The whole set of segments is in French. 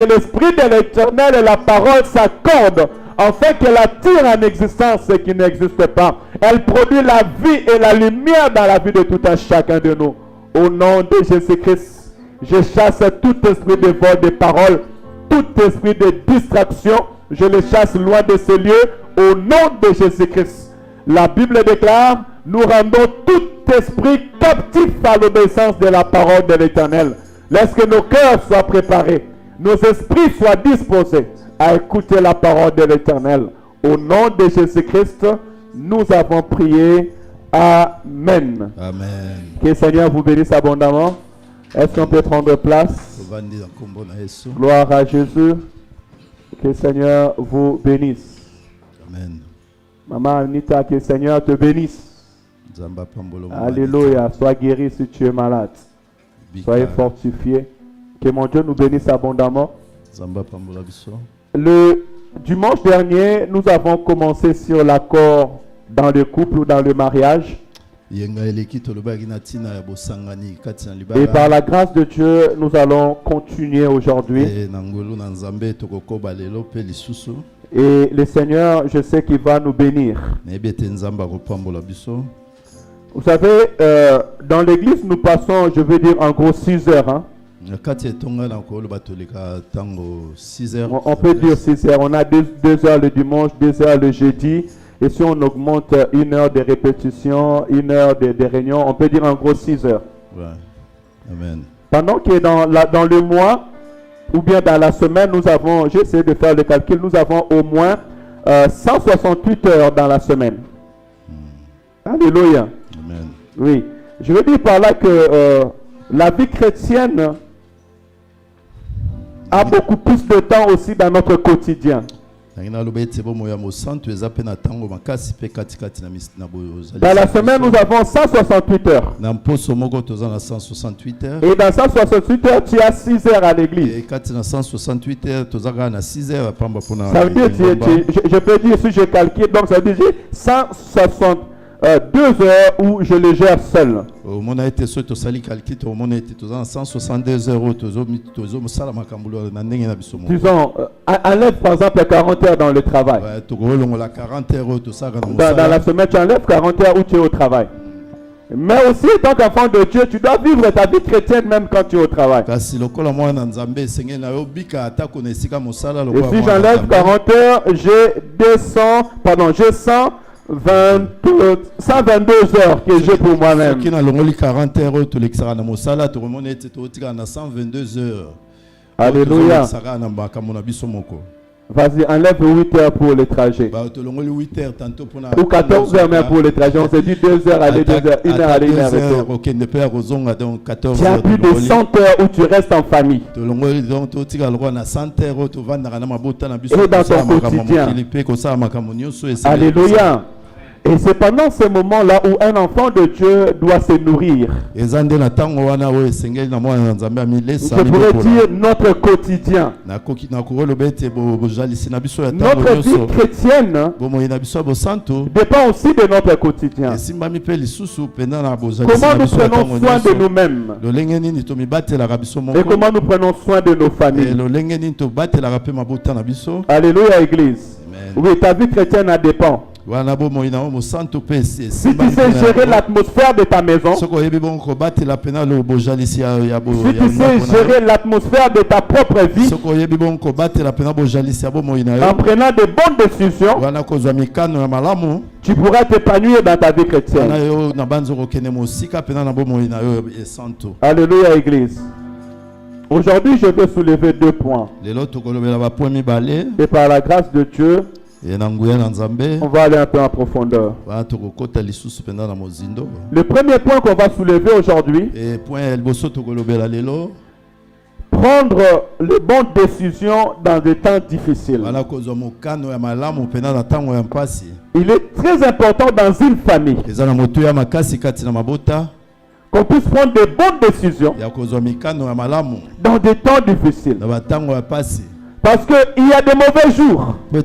l'Esprit de l'Éternel et la parole s'accordent afin qu'elle attire en existence ce qui n'existe pas. Elle produit la vie et la lumière dans la vie de tout un chacun de nous. Au nom de Jésus-Christ, je chasse tout esprit de vol de parole, tout esprit de distraction, je les chasse loin de ce lieu au nom de Jésus-Christ. La Bible déclare, nous rendons tout esprit captif à l'obéissance de la parole de l'Éternel. Laisse que nos cœurs soient préparés, nos esprits soient disposés à écouter la parole de l'Éternel. Au nom de Jésus-Christ, nous avons prié. Amen. Amen. Que le Seigneur vous bénisse abondamment. Est-ce qu'on peut prendre place? Gloire à Jésus. Que le Seigneur vous bénisse. Amen. Maman Anita, que le Seigneur te bénisse. Alléluia. Sois guéri si tu es malade. Soyez fortifié. Que mon Dieu nous bénisse abondamment. Le dimanche dernier, nous avons commencé sur l'accord dans le couple ou dans le mariage. Et par la grâce de Dieu, nous allons continuer aujourd'hui. Et le Seigneur, je sais qu'il va nous bénir. Vous savez, dans l'église, nous passons, je veux dire, en gros 6 heures. Hein? On peut dire 6 heures. On a 2 heures le dimanche, 2 heures le jeudi. Et si on augmente 1 heure de répétition, 1 heure de réunion, on peut dire en gros 6 heures. Ouais. Amen. Pendant que dans le mois, ou bien dans la semaine, nous avons, j'essaie de faire le calcul, nous avons au moins 168 heures dans la semaine. Alléluia. Amen. Oui. Je veux dire par là que la vie chrétienne a beaucoup plus de temps aussi dans notre quotidien. Dans la semaine, nous avons 168 heures. Et dans 168 heures, tu as 6 heures à l'église. Ça veut dire, je peux dire, si je calcule, donc ça veut dire 162 heures où je les gère seul. Disons, enlève par exemple 40 heures dans le travail. Dans la semaine, tu enlèves 40 heures où tu es au travail. Mais aussi, tant qu'enfant de Dieu, tu dois vivre ta vie chrétienne même quand tu es au travail. Et si j'enlève 40 heures, j'ai 122 heures que j'ai pour moi-même. Alléluia. Vas-y, enlève 8 heures pour le trajet. Ou 14 heures même pour le trajet. On s'est dit 2 heures aller, 2 heures, 1 heure aller, 1 heure retour. Tu as plus de 100 heures où tu restes en famille. Et dans ton quotidien. Alléluia. Et c'est pendant ce moment-là où un enfant de Dieu doit se nourrir. Je pourrais dire notre quotidien. Notre vie chrétienne dépend aussi de notre quotidien. Comment nous prenons soin de nous-mêmes et comment nous prenons soin de nos familles. Alléluia, Église. Oui, ta vie chrétienne en dépend. Si tu sais gérer l'atmosphère de ta maison, si tu sais gérer l'atmosphère de ta propre vie, en prenant de bonnes décisions, tu pourras t'épanouir dans ta vie chrétienne. Alléluia, Église. Aujourd'hui, je vais soulever 2 points. Et par la grâce de Dieu, on va aller un peu en profondeur. Le premier point qu'on va soulever aujourd'hui, prendre les bonnes décisions dans des temps difficiles. Il est très important dans une famille qu'on puisse prendre des bonnes décisions dans des temps difficiles. Parce qu'il y a des mauvais jours. Il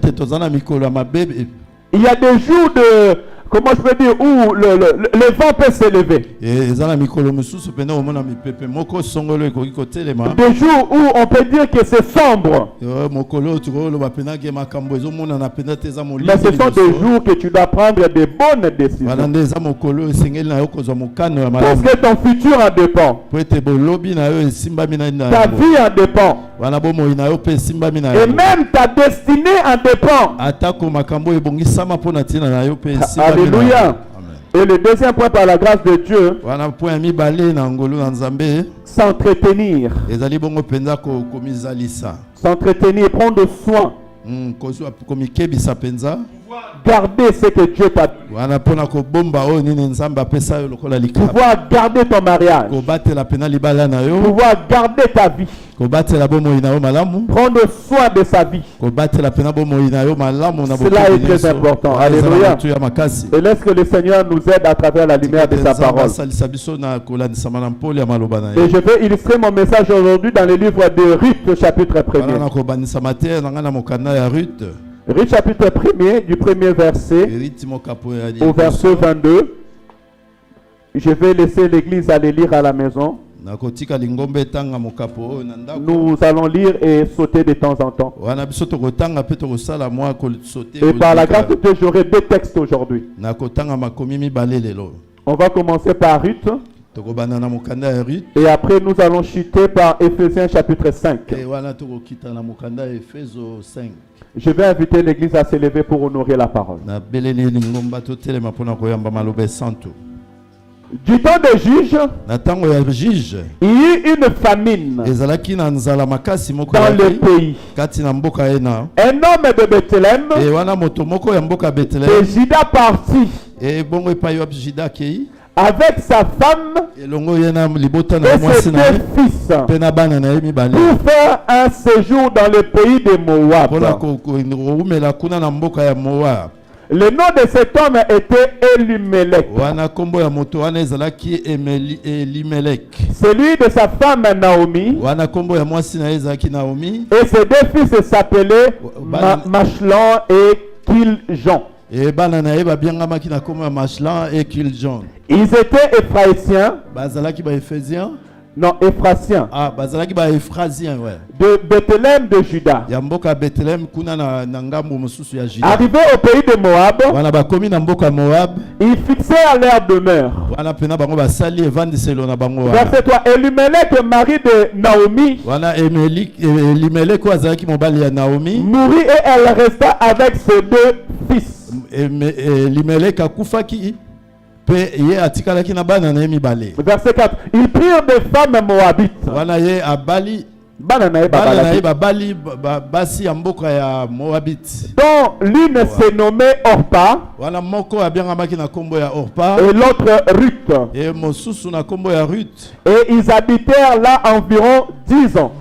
y a des jours de, comment je peux dire, où le vent peut s'élever. Et zala mikolo mususu pena omona mipepe moko songolo ekoki kotelema. Des jours où on peut dire que c'est sombre. Mokolo tukolo ba pena ke makambo ezomona na pena teza molimo. Mais ce sont des jours que tu dois prendre des bonnes décisions. Wana ndeza mokolo esengeli na yo kozwa mokano ya Parce malamu. que ton futur en dépend. Po ete bolobi na yo esimbami na ina. Ta vie en dépend. Wana bomoi na yo pe esimbami na yo. Et même ta destinée en dépend. Atako makambo ebongisama pona tina na yo pe esimbami. Alléluia. Et le deuxième point, par la grâce de Dieu, s'entretenir. S'entretenir, prendre soin. Garder ce que Dieu t'a dit. Pouvoir garder ton mariage. Pouvoir garder ta vie. Prendre soin de sa vie. Cela est très important. Alléluia. Et laisse que le Seigneur nous aide à travers la lumière de sa parole. Et je veux illustrer mon message aujourd'hui dans le livre de Ruth, chapitre 1er. Ruth chapitre 1er, du premier verset au verset 22. Je vais laisser l'église aller lire à la maison. Nous allons lire et sauter de temps en temps. Et par la grâce de Dieu, j'aurai 2 textes aujourd'hui. On va commencer par Ruth. Et après, nous allons chuter par Éphésiens chapitre 5. Je vais inviter l'église à s'élever pour honorer la parole. Du temps des juges, il y eut une famine dans le pays. Un homme de Bethléem, de Juda partit avec sa femme et ses 2 fils pour faire un séjour dans le pays de Moab. Le nom de cet homme était Elimelech. Celui de sa femme Naomi. Et ses 2 fils s'appelaient Machlon et Kiljon. Ils étaient Éphraïciens. Non, Éphrasiens. De Bethléem de Juda. Arrivés au pays de Moab, ils fixèrent leur demeure. Verset 3. Elimelech, mari de Naomi, mourut et elle resta avec ses 2 fils. Verset 4. Ils prirent des femmes moabites. Dont l'une se nommait Orpa et l'autre Ruth. Et ils habitèrent là environ 10 ans.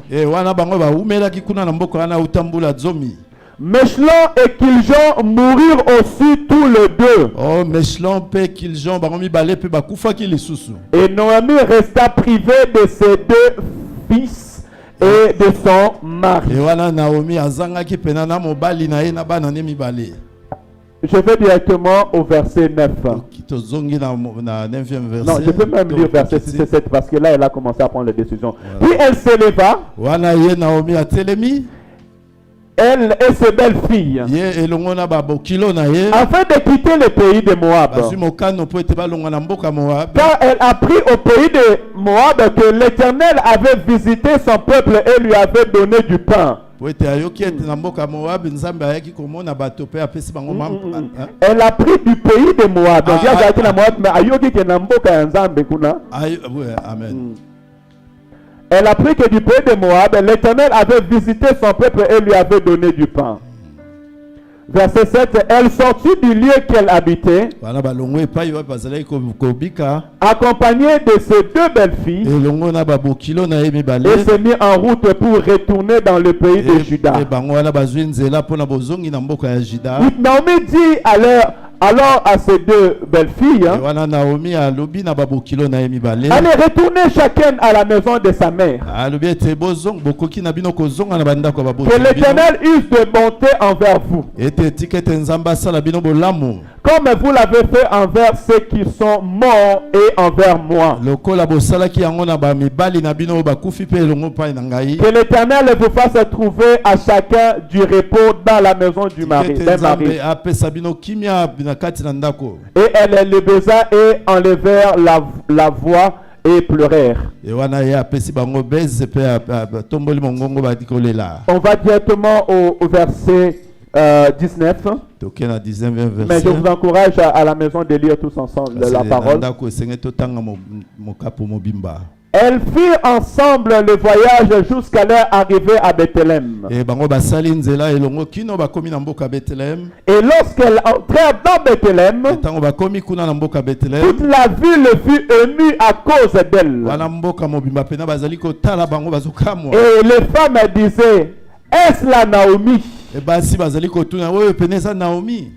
Machlon et Kiljon mourirent aussi tous les 2. Et Naomi resta privée de ses 2 fils et de son mari. Je vais directement au verset 9. Non, je peux même lire verset 6 et 7 parce que là, elle a commencé à prendre les décisions. Puis elle s'éleva. Elle et ses belles filles, afin de quitter le pays de Moab. Car elle apprit au pays de Moab que l'Éternel avait visité son peuple et lui avait donné du pain. Elle a pris du pays de Moab. Amen. Elle a appris que du pays de Moab, l'Éternel avait visité son peuple et lui avait donné du pain. Verset 7. Elle sortit du lieu qu'elle habitait, accompagnée de ses 2 belles filles, et se mit en route pour retourner dans le pays de Juda. Naomi dit alors à ces 2 belles filles, allez retourner chacune à la maison de sa mère. Que l'Éternel use de bonté envers vous. Comme comme vous l'avez fait envers ceux qui sont morts et envers moi. lokola bosalaki yango na ba mibali na bino bakufi pe elongo pa na ngai. Que l'Éternel vous fasse trouver à chacun du repos dans la maison du mari. Des maris. apesa bino kimia na kati na ndako. Et elle les baisa et enlevèrent la voix et pleurèrent. Et wana ya apesi bango beze pe tomboli mongongo ba dikolela. On va directement au verset 19. Toke na 19e verset. Mais je vous encourage à la maison de lire tous ensemble la parole. Ndako esenge totanga mokapo mobimba. Elles firent ensemble le voyage jusqu'à leur arrivée à Bethléem. Et bango basali nzela elongo kino bakomi na mboka Bethléem. Et lorsqu'elles entrèrent dans Bethléem, Tango bakomi kuna na mboka Bethléem. toute la ville fut émue à cause d'elle. Wana mboka mobimba pena bazali kotala bango bazokamwa. Et les femmes disaient, est-ce la Naomi? Et basi bazali kotuna oyo pene za Naomi.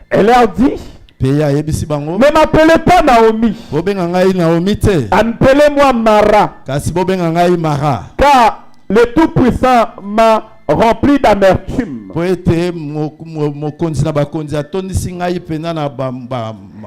Elle leur dit, Peya yebisi bango. ne m'appelez pas Naomi, Bobenga ngai Naomi te. appelez-moi Mara, Kasi bobenga ngai Mara. car le Tout-Puissant m'a rempli d'amertume. Po ete mokonzi na bakonzi atondisi ngai pena na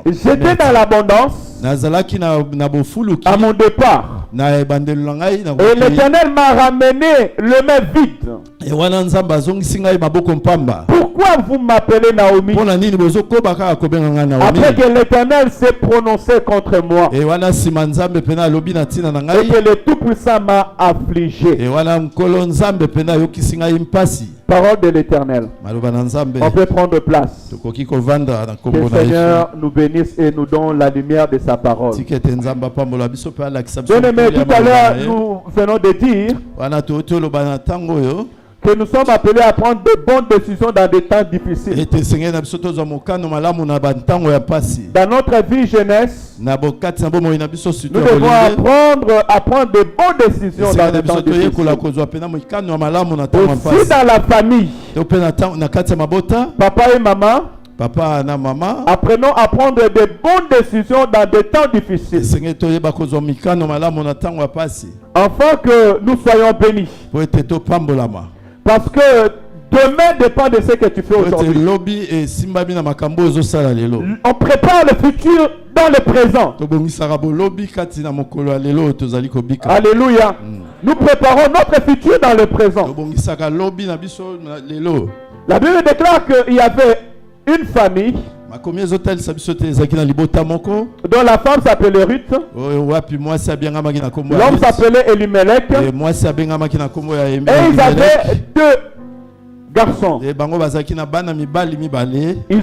J'étais dans l'abondance nazalaki na bofuluki à mon départ. na ebandelo na ngai na Et l'Éternel m'a ramené le main vide. e wana nzambe azongisi ngai maboko mpamba. Pourquoi vous m'appelez Naomi? Mpona nini bozokoba kaka kobenga ngai Naomi? Après que l'Éternel s'est prononcé contre moi e wana nsima nzambe pena alobi na ntina na et ngai. que le Tout-Puissant m'a affligé. E wana nkolo nzambe pena ayokisi ngai mpasi. Parole de l'Éternel. maloba na nzambe. On peut prendre place. Tokoki kovanda na Que kombo le na Yesu. Seigneur nous bénisse et nous donne la lumière de sa parole. Tikete nzambe apambola biso pe alakisa biso. Bien-aimés, tout à l'heure, nous venons de dire wana toloba na ntango oyo que nous sommes appelés à prendre de bonnes décisions dans des temps difficiles. ete esengeli na biso tozwa mokano malamu na bantango ya mpasi. Dans notre vie jeunesse, na bokati na bomoi na biso surtout nous ya devons apprendre à prendre de bonnes décisions dans esengeli na des temps biso toyekola difficiles. kozwa pena mokano ya malamu na ntango ya Aussi mpasi. dans la famille, to mpe na kati ya mabota papa et maman, papa na mama apprenons à prendre de bonnes décisions dans des temps difficiles, esengeli toyeba kozwa mikano malamu na ntango ya mpasi afin que nous soyons bénis. po ete topambolama. Parce que demain dépend de ce que tu fais po ete aujourd'hui. lobi esimbami na makambo ozosala lelo. On prépare le futur dans le présent. tobongisaka bolobi kati na mokolo ya lelo oyo tozali kobika. Alléluia. Nous préparons notre futur dans le présent. tobongisaka lobi na biso na lelo. La Bible déclare qu'il y avait une famille makomi ezotalisa biso te ezalaki na libota moko dont la femme s'appelait Ruth, oyo wapi mwasi abengamaki na kombo ya l'homme Ruth. s'appelait Elimelech, mwasi abengamaki na kombo ya et ils Elimelech. avaient deux garçons. bango bazalaki na bana mibali mibale. Ils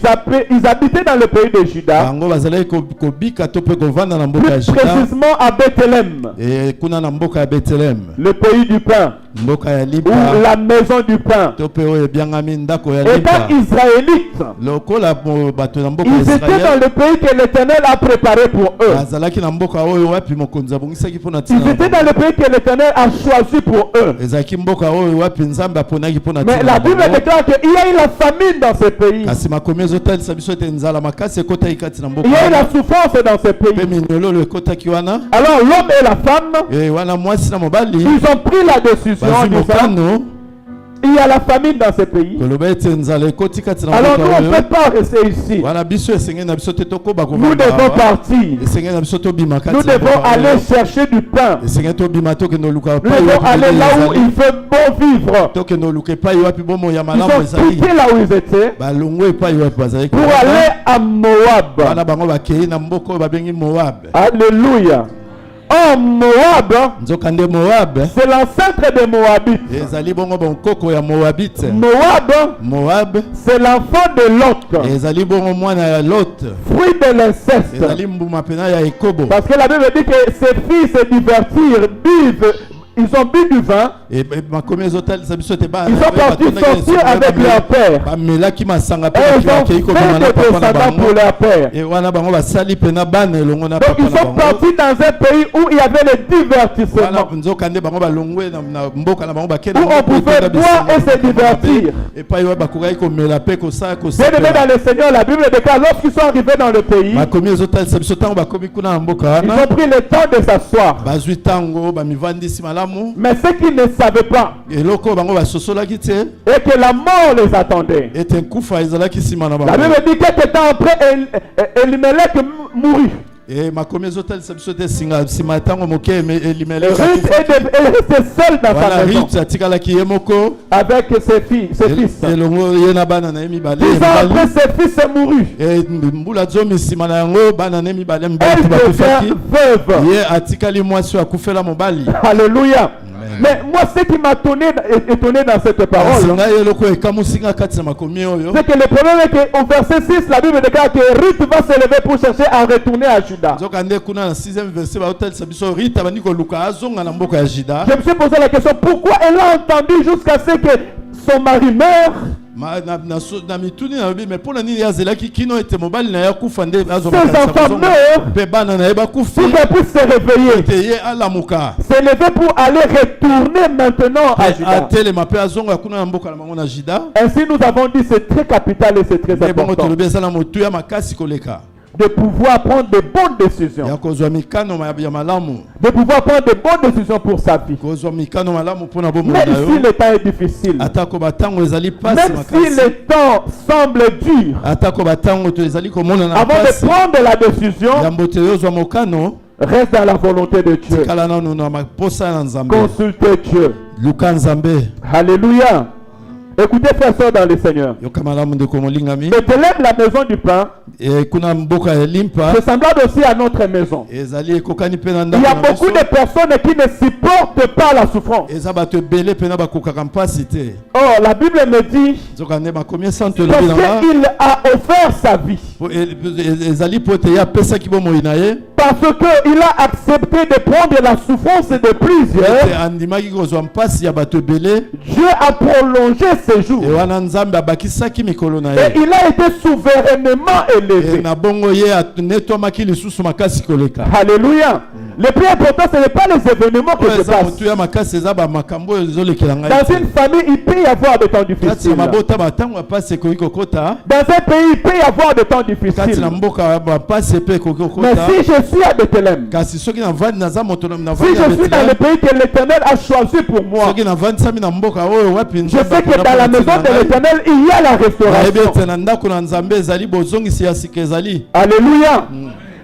habitaient dans le pays de Juda, bango bazalaki kobika to mpe kovanda na mboka ya plus Juda. précisément à Bethléem, Kuna na mboka ya Bethlehem, le pays du pain, mboka ya ou lipa la maison du pain. to mpe oyo ebyangami ndako ya Étant lipa. israélites, Lokola bato na mboka ya ils étaient dans Israel le pays que l'Éternel a préparé pour eux. bazalaki na mboka oyo wapi mokonzi abongisaki mpo na Ils ntina étaient na dans bango. le pays que l'Éternel a choisi pour eux. ezalaki mboka oyo wapi nzambe aponaki mpo na Mais ntina la na Bible bango. déclare qu'il y a eu la famine dans ce pays. kasi makomi ezotalisa biso ete nzala makasi ekotaki kati na mboka Il y a eu la wana. souffrance dans ce mpe pays. minyololo ekotaki wana. Alors l'homme et la femme, wana mwasi na mobali ils ont pris la décision en bazwi disant, mokano il y a la famine dans ce pays. koloba ete nzala ekoti kati na Alors nous, mboka on ne peut oyo. pas rester ici. wana biso esengeli na biso te tokoba Nous kovanda devons awa. partir. esengeli na biso tobima kati Nous na devons mboka oyo. aller chercher du pain. esengeli tobima tokende oluka Nous epai devons wapi aller bilei là où ezali. il fait bon vivre. tokende oluka epai wapi bomoi ya Ils malamu ont ezali. quitté là où ils étaient balongo epai wapi bazali pour kovanda. aller à Moab. wana bango bakei na mboka oyo babengi Moab. Alléluia. Oh, Moab, nzoka nde Moab c'est l'ancêtre des Moabites. ezali bongo bonkoko ya Moabite. Moab C'est l'enfant de Lot, ezali bongo mwana ya Lot. fruit de l'inceste. ezali mbuma pena ya Ekobo. Parce que la Bible dit que ses filles se divertirent, buvent, ils ont bu du vin, makomi ezotalisa biso ete ils sont partis sortir avec leur père. bamelaki masanga Et mpe ils ont bakei fait kobima na des papa na descendants pour bango. leur père. E wana bango basali pena bana elongo na Donc papa ils na sont bango. partis dans un pays où il y avait le wana divertissement, nzoka nde bango balongwe na mboka na bango bakende où on pouvait boire et se divertir. epai oyo bakokaki komela mpe kosala Bien-aimés dans le Seigneur, la Bible déclare, lorsqu'ils sont arrivés dans le pays, makomi ezotalisa biso ntango bakomi kuna na mboka ils wana ont pris le temps de s'asseoir. bazwi ntango bamivandisi malamu malamu. Mais ceux qui ne savaient pas Eloko bango basosolaki te. et que la mort les attendait. Ete nkufa ezalaki sima na La bango. Bible dit quelque temps après, Elimelech mourut. Et makomi ezotalisa biso te sima tango moke Elimeleki Ruth est restée seule dans sa maison Ruth atikalaki ye moko avec ses fils. elongo ye na bana na ye mibale. 10 ans après, ses fils mourut. mbula zomi nsima na yango bana na ye mibale Elle mibale devient bakufaki. veuve. Ye atikali mwasi oyo akufela mobali. Alléluia. Mais moi, ce qui m'a étonné dans cette parole, ngai eloko ekamusinga kati na makomi oyo. c'est que le problème est qu'au verset 6, la Bible déclare que Ruth va se lever pour chercher à retourner à Juda. nzoka nde kuna na 6e verset baotalisa biso Rita bandi koluka azonga na mboka ya Juda. Je me suis posé la question, pourquoi elle a entendu jusqu'à ce que son mari meure? na mituni na lobi mais mpona nini azelaki kino ete mobali na ye akufa nde Ses enfants meurent mpe bana na ye bakufi pour qu'elle puisse se réveiller. ete ye alamuka Se lever pour aller retourner maintenant à Juda. atelema mpe azonga kuna na mboka na bango na Juda. Ainsi, nous avons dit c'est très capital et c'est très nde bongo important tolobi eza na motuya makasi koleka de pouvoir prendre de bonnes décisions. ya kozwa mikano ya malamu, De pouvoir prendre de bonnes décisions pour sa vie. kozwa mikano malamu mpona bomoi Même na si yo. le temps est difficile, atako batango ezali pasi même si makasi, le temps semble dur, atako batango to ezali komonana avant de pasi, prendre la décision, yambo te yozwa mokano reste dans la volonté de Dieu. tikala nano na maposa na Nzambe, Consultez Dieu. luka Nzambe. Alléluia. Écoutez, frères et sœurs dans le Seigneur. yoka malamu ndeko molingami. Bethléem, la maison du pain, kuna mboka ya limpa c'est semblable aussi à notre maison. ezali ekokani mpe na Il y a ndako na beaucoup de biso. personnes qui ne supportent pas la souffrance. eza bato ebele mpe na bakokaka mpasi te. Or, la Bible me dit, nzoka nde makomi esanto parce elobi nanga qu'il a offert sa vie, ezali po ete ye apesaki bomoi na ye parce qu'il a accepté de prendre la souffrance de ete plusieurs, andimaki kozwa mpasi ya bato ebele. Dieu a prolongé ses jours. E wana Nzambe abakisaki mikolo na Et ye. il a été souverainement élevé. Na bongo ye netwamaki lisusu makasi koleka. Alléluia. Le plus important, ce n'est pas les événements que Oyo je eza passe. motu ya makasi eza bamakambo oyo ezolekela ngai. Dans une famille, il peut y avoir des temps Kati difficiles. na mabota batango ya pasi ekoki kokota. Dans un pays, il peut y avoir des temps Kati difficiles. na mboka bapasi epe ekoki Mais kokota. si je suis à Bethléem, Kasi soki navandi naza moto si navandi je suis dans le pays que l'Éternel a choisi pour moi, soki navandisami na mboka oyo wapi je sais que dans la maison de l'Éternel, il y a la nayebi restauration. ete na ndako na Nzambe ezali bozongisi ya sika ezali. Alléluia.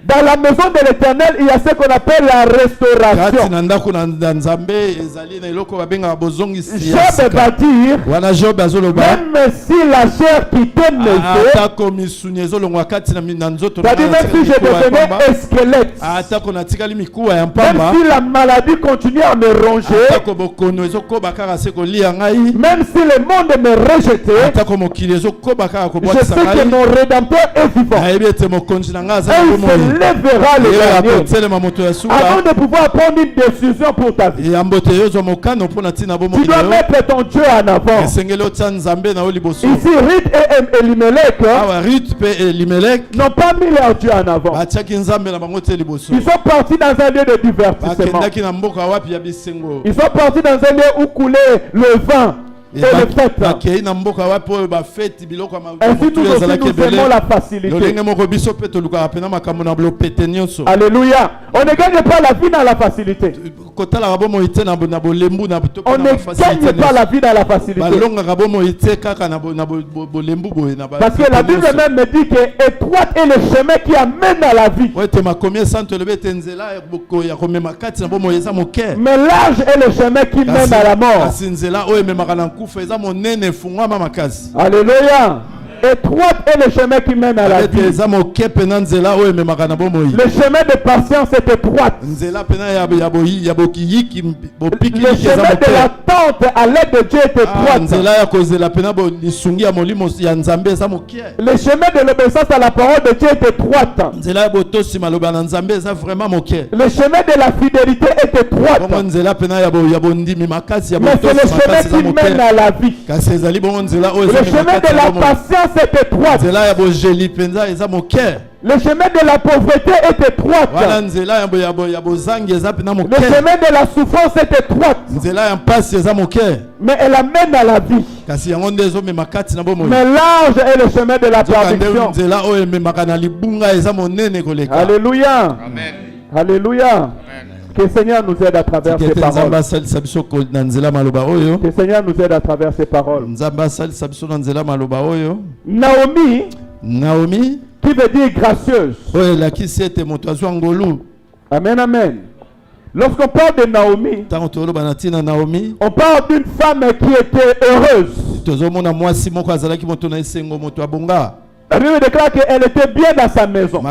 Dans la maison de l'Éternel, il y a ce qu'on appelle la Kati restauration. na ndako na Nzambe ezali na eloko babengaka bozongisi ya Job va sika. dire, Wana Job azoloba même si la chair quitte mes os, atako misuni ezolongwa kati na nzoto na c'est-à-dire même si je devenais un squelette, atako natikali mikuwa ya même mpamba, si la maladie continue à me ronger, atako bokono ezokoba kaka se kolia ngai, même si le monde me rejetait, atako mokili ezokoba kaka je kobwakisa sais que ngai, mon Rédempteur est vivant. nayebi ete mokonzi na ngai aza Et na il se bomoi. lèvera le Ye dernier. akotelema moto ya Avant suka de pouvoir prendre une décision pour ta vie, yambo te yozwa mokano mpo na ntina bomoi tu dois na yo. mettre ton Dieu en avant. Esengeli otia Nzambe na yo liboso. Ici, Ruth et Elimelech Awa Ruth mpe Elimelek n'ont pas mis leur Dieu en avant. batiaki Nzambe na bango te liboso. Ils sont partis dans un lieu de divertissement. Bakendaki na mboka wapi ya bisengo. Ils sont partis dans un lieu où coulait le vent et le fête. bakei na mboka wapi oyo bafeti biloko ya Ainsi, motu nous aussi, ezalaki nous aimons ebele. la facilité. lolenge moko biso mpe tolukaka mpena makambo na lopete nyonso. Alléluia. On ne gagne pas la vie dans la facilité. kotalaka bomoi te na bolembu na to On mpe ne na facilité gagne pas nyonso. la vie dans la facilité. balongaka bomoi te kaka na bolembu boye na Parce que la Bible même me dit que étroite est le chemin qui amène à la vie. oyo te makomi esanto elobi ete nzela ya komema kati na bomoi eza moke. Mais large est le chemin qui mène à la mort. kasi nzela oyo ememaka na nkufa eza monene efungwama makasi. Alléluia. Étroite est le chemin qui mène à la ete vie. eza moke mpena nzela oyo ememaka na bomoi. Le chemin de patience est étroite. nzela mpena ya bokiyiki Le bopikiliki eza chemin de moke. l'attente à l'aide de Dieu est étroite. nzela ya kozela mpena lisungi ya molimo ya Nzambe eza moke. Le chemin de l'obéissance à la parole de Dieu est étroite. nzela ya botosi maloba na Nzambe eza vraiment moke. Le chemin de la fidélité est étroite. bongo nzela mpena ya bondimi makasi ya Mais c'est botosi le chemin makasi eza qui moke. mène à la vie. kasi ezali bongo nzela oyo Le eza chemin makasi de ya la bomoi. patience est étroite. nzela ya bojeli mpenza eza moke. Le chemin de la pauvreté est étroite. wana nzela ya bozangi eza mpena Le moke. chemin de la souffrance est étroite. nzela ya mpasi eza moke. Mais elle amène à la vie. kasi yango nde ezomema kati na bomoi. Mais large est le chemin de la nzoka nde perdition. nzela oyo ememaka na libunga eza monene koleka. Alléluia. Amen. Alléluia. Amen. Que le Seigneur nous aide à travers ces paroles. Que le Seigneur nous aide à travers ces paroles. Naomi, qui veut dire gracieuse. Amen, amen. Lorsqu'on parle de Naomi, on parle d'une femme qui était heureuse. La Bible déclare qu'elle était bien dans sa maison.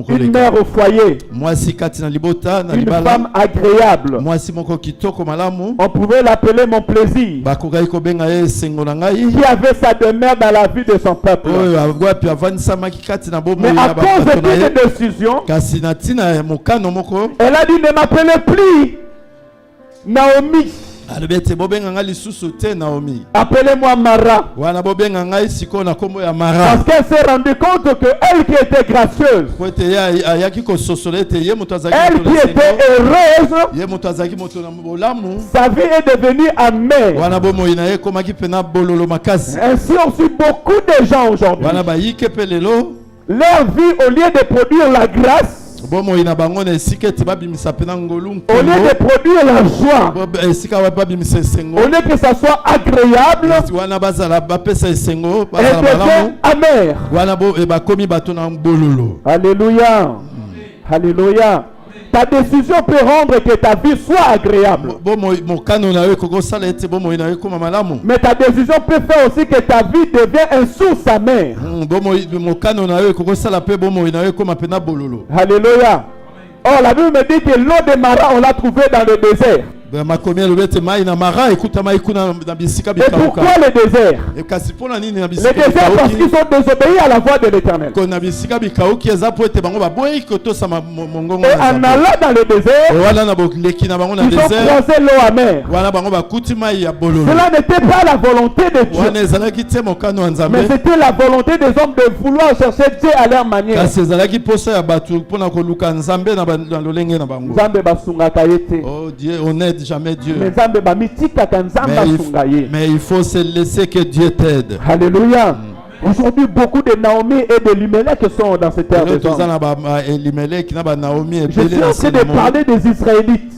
Une mère au foyer. Une femme agréable. On pouvait l'appeler mon plaisir. Qui avait sa demeure dans la vie de son peuple. Mais à cause d'une décision, elle a dit ne m'appelez plus Naomi. Appelez-moi Mara. Parce qu'elle s'est rendue compte que elle qui était gracieuse, elle qui était heureuse, sa vie est devenue amère. Ainsi aussi beaucoup de gens aujourd'hui, leur vie, au lieu de produire la grâce, au lieu de produire la joie, au lieu que ça soit agréable, elle devient amère. Alléluia. Alléluia. Ta décision peut rendre que ta vie soit agréable. Mais ta décision peut faire aussi que ta vie devienne une source amère. Alléluia. Or, la Bible me dit que l'eau de Mara, on l'a trouvée dans le désert. Et pourquoi le désert? Le désert parce qu'ils ont désobéi à la voix de l'Éternel. Et en allant dans le désert, ils ont croisé l'eau amère. Cela n'était pas la volonté de Dieu, mais c'était la volonté des hommes de vouloir chercher Dieu à leur manière. Oh Dieu, on n'aide jamais Dieu. Mais il faut se laisser que Dieu t'aide. Alléluia. Aujourd'hui, beaucoup de Naomi et de Limelech sont dans cette terre des hommes. Je suis en train de parler des Israélites.